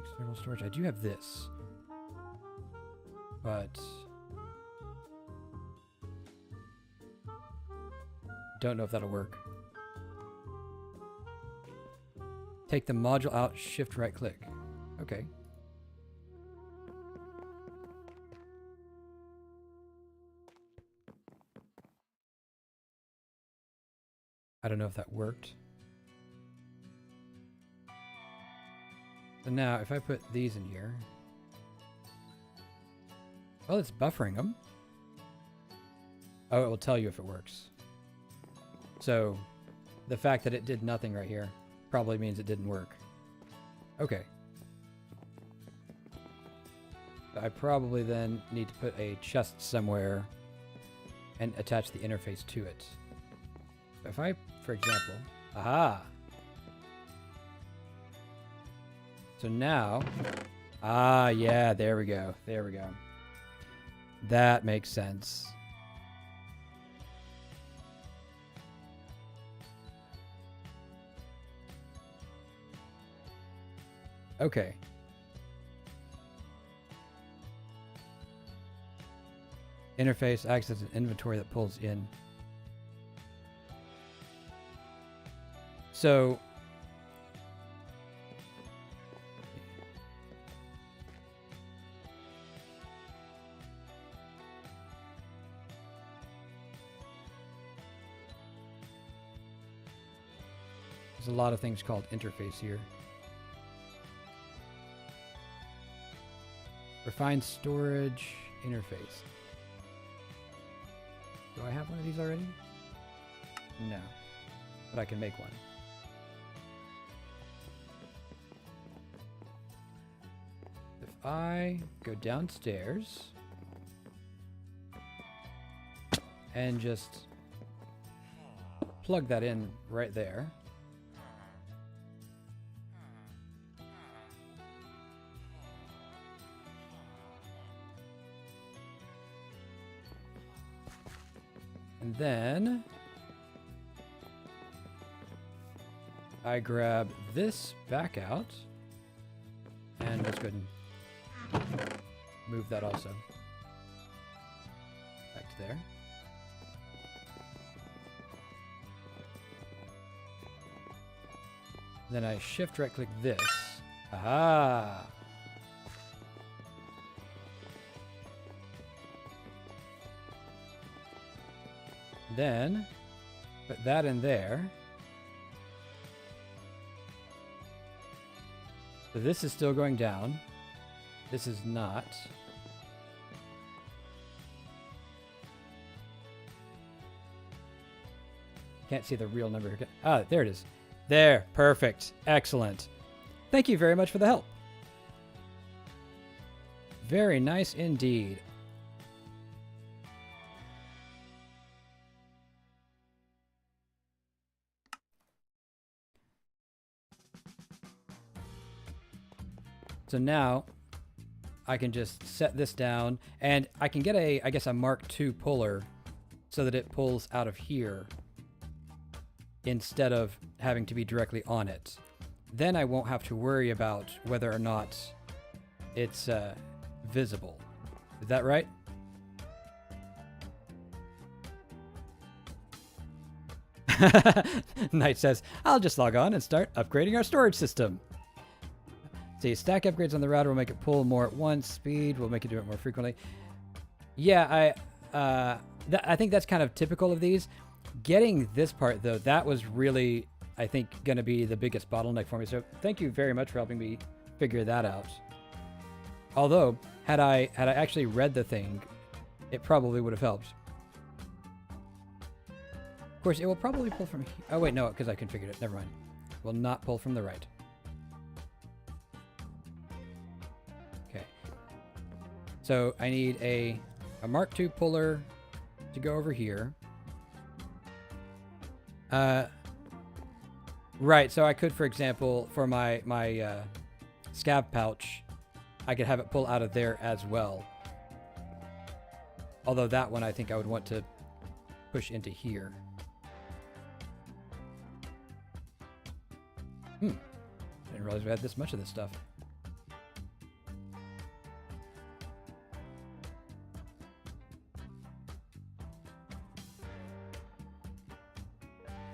Speaker 1: External storage. I do have this. But don't know if that'll work. Take the module out, shift right click. Okay. I don't know if that worked. So now if I put these in here, well, it's buffering them. Oh, it will tell you if it works. So the fact that it did nothing right here probably means it didn't work. Okay. I probably then need to put a chest somewhere and attach the interface to it. If I, for example, aha! So now, yeah, there we go. There we go. That makes sense. Okay. Interface acts as an inventory that pulls in. So there's a lot of things called interface here. Refined storage interface. Do I have one of these already? No. But I can make one. If I go downstairs and just plug that in right there. And then I grab this back out and let's go ahead and move that also back to there. Then I shift right click this. Aha! Then put that in there. So this is still going down. This is not. Can't see the real number here. Ah, there it is. There. Perfect. Excellent. Thank you very much for the help. Very nice indeed. So now I can just set this down, and I can get I guess a Mark II puller so that it pulls out of here instead of having to be directly on it. Then I won't have to worry about whether or not it's visible. Is that right? Knight says, I'll just log on and start upgrading our storage system. See, stack upgrades on the router will make it pull more at once. Speed will make it do it more frequently. Yeah, I think that's kind of typical of these. Getting this part, though, that was really, I think, going to be the biggest bottleneck for me. So thank you very much for helping me figure that out. Although, had I actually read the thing, it probably would have helped. Of course, it will probably pull from here. Oh, wait, no, because I configured it. Never mind. Will not pull from the right. Okay. So I need a Mark II puller to go over here. Right, so I could, for example, for my scav pouch, I could have it pull out of there as well. Although that one I think I would want to push into here. I didn't realize we had this much of this stuff.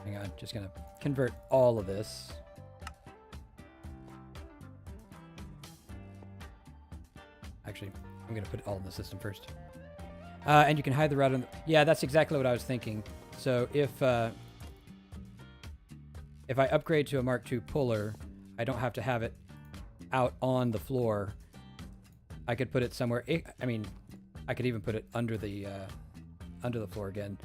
Speaker 1: Hang on, just gonna convert all of this. Actually, I'm gonna put it all in the system first. And you can hide the router. Yeah, that's exactly what I was thinking. So if I upgrade to a Mark II puller, I don't have to have it out on the floor. I could put it somewhere. I mean, I could even put it under the floor again.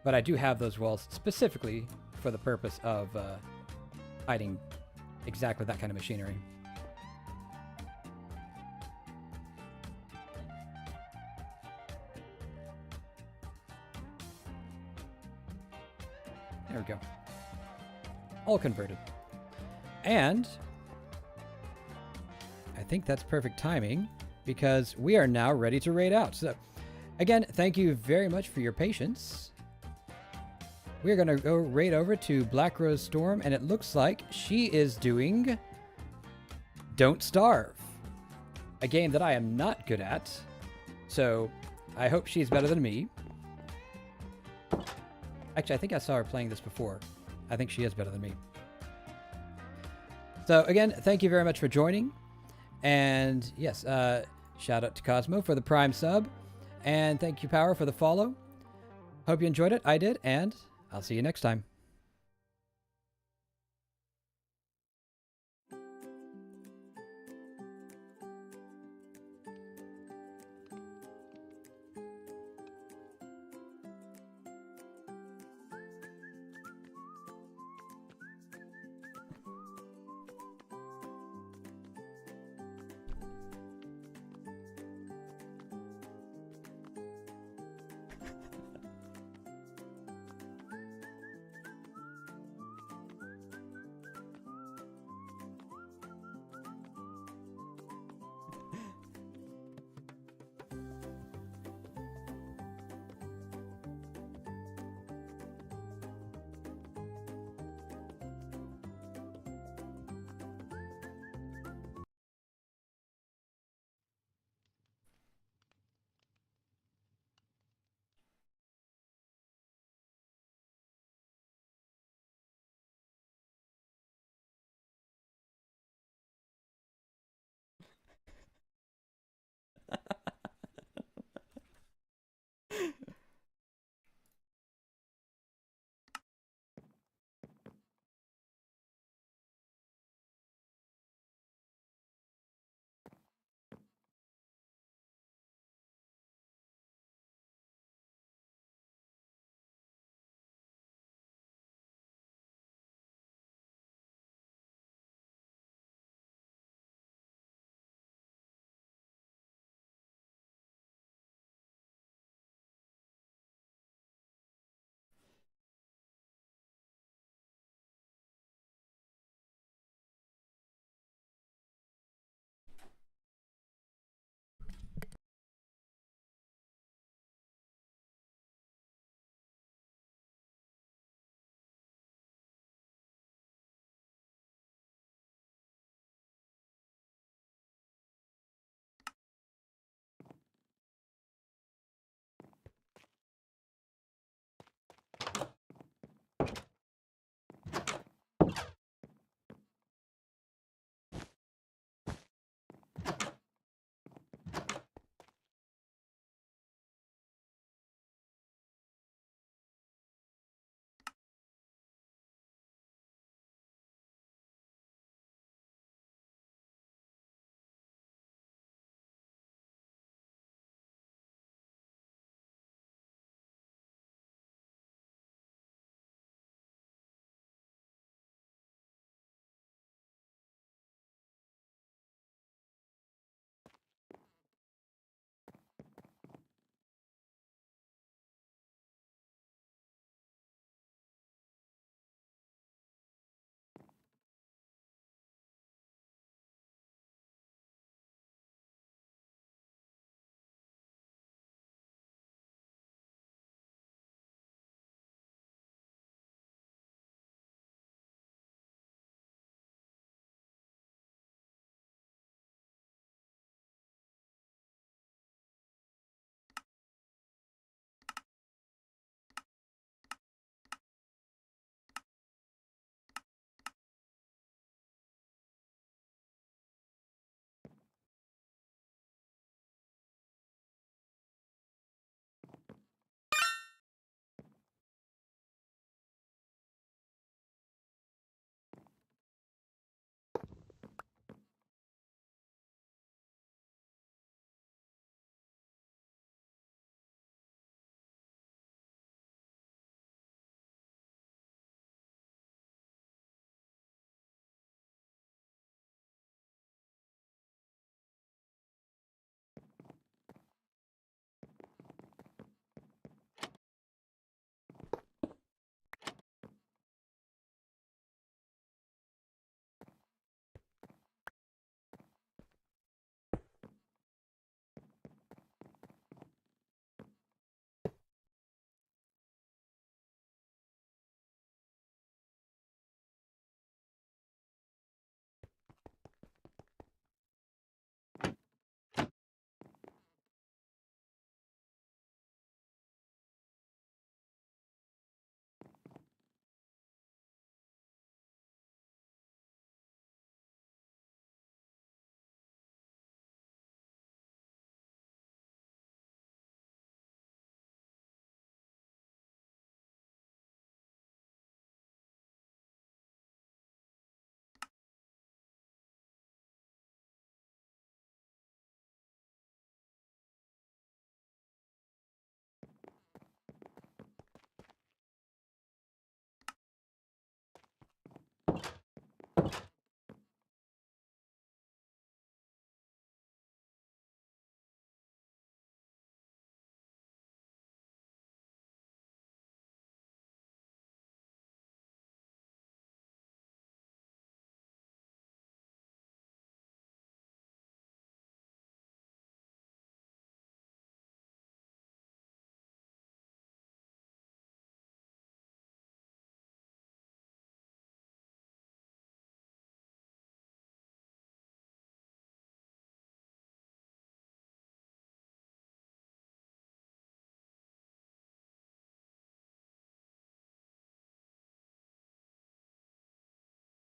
Speaker 1: But I do have those walls specifically for the purpose of hiding exactly that kind of machinery. There we go. All converted. And I think that's perfect timing because we are now ready to raid out. So again, thank you very much for your patience. We're going to go raid over to Black Rose Storm, and it looks like she is doing Don't Starve, a game that I am not good at. So I hope she's better than me. Actually, I think I saw her playing this before. I think she is better than me. So again, thank you very much for joining. And yes, shout out to Cosmo for the Prime sub. And thank you, Power, for the follow. Hope you enjoyed it. I did, and I'll see you next time.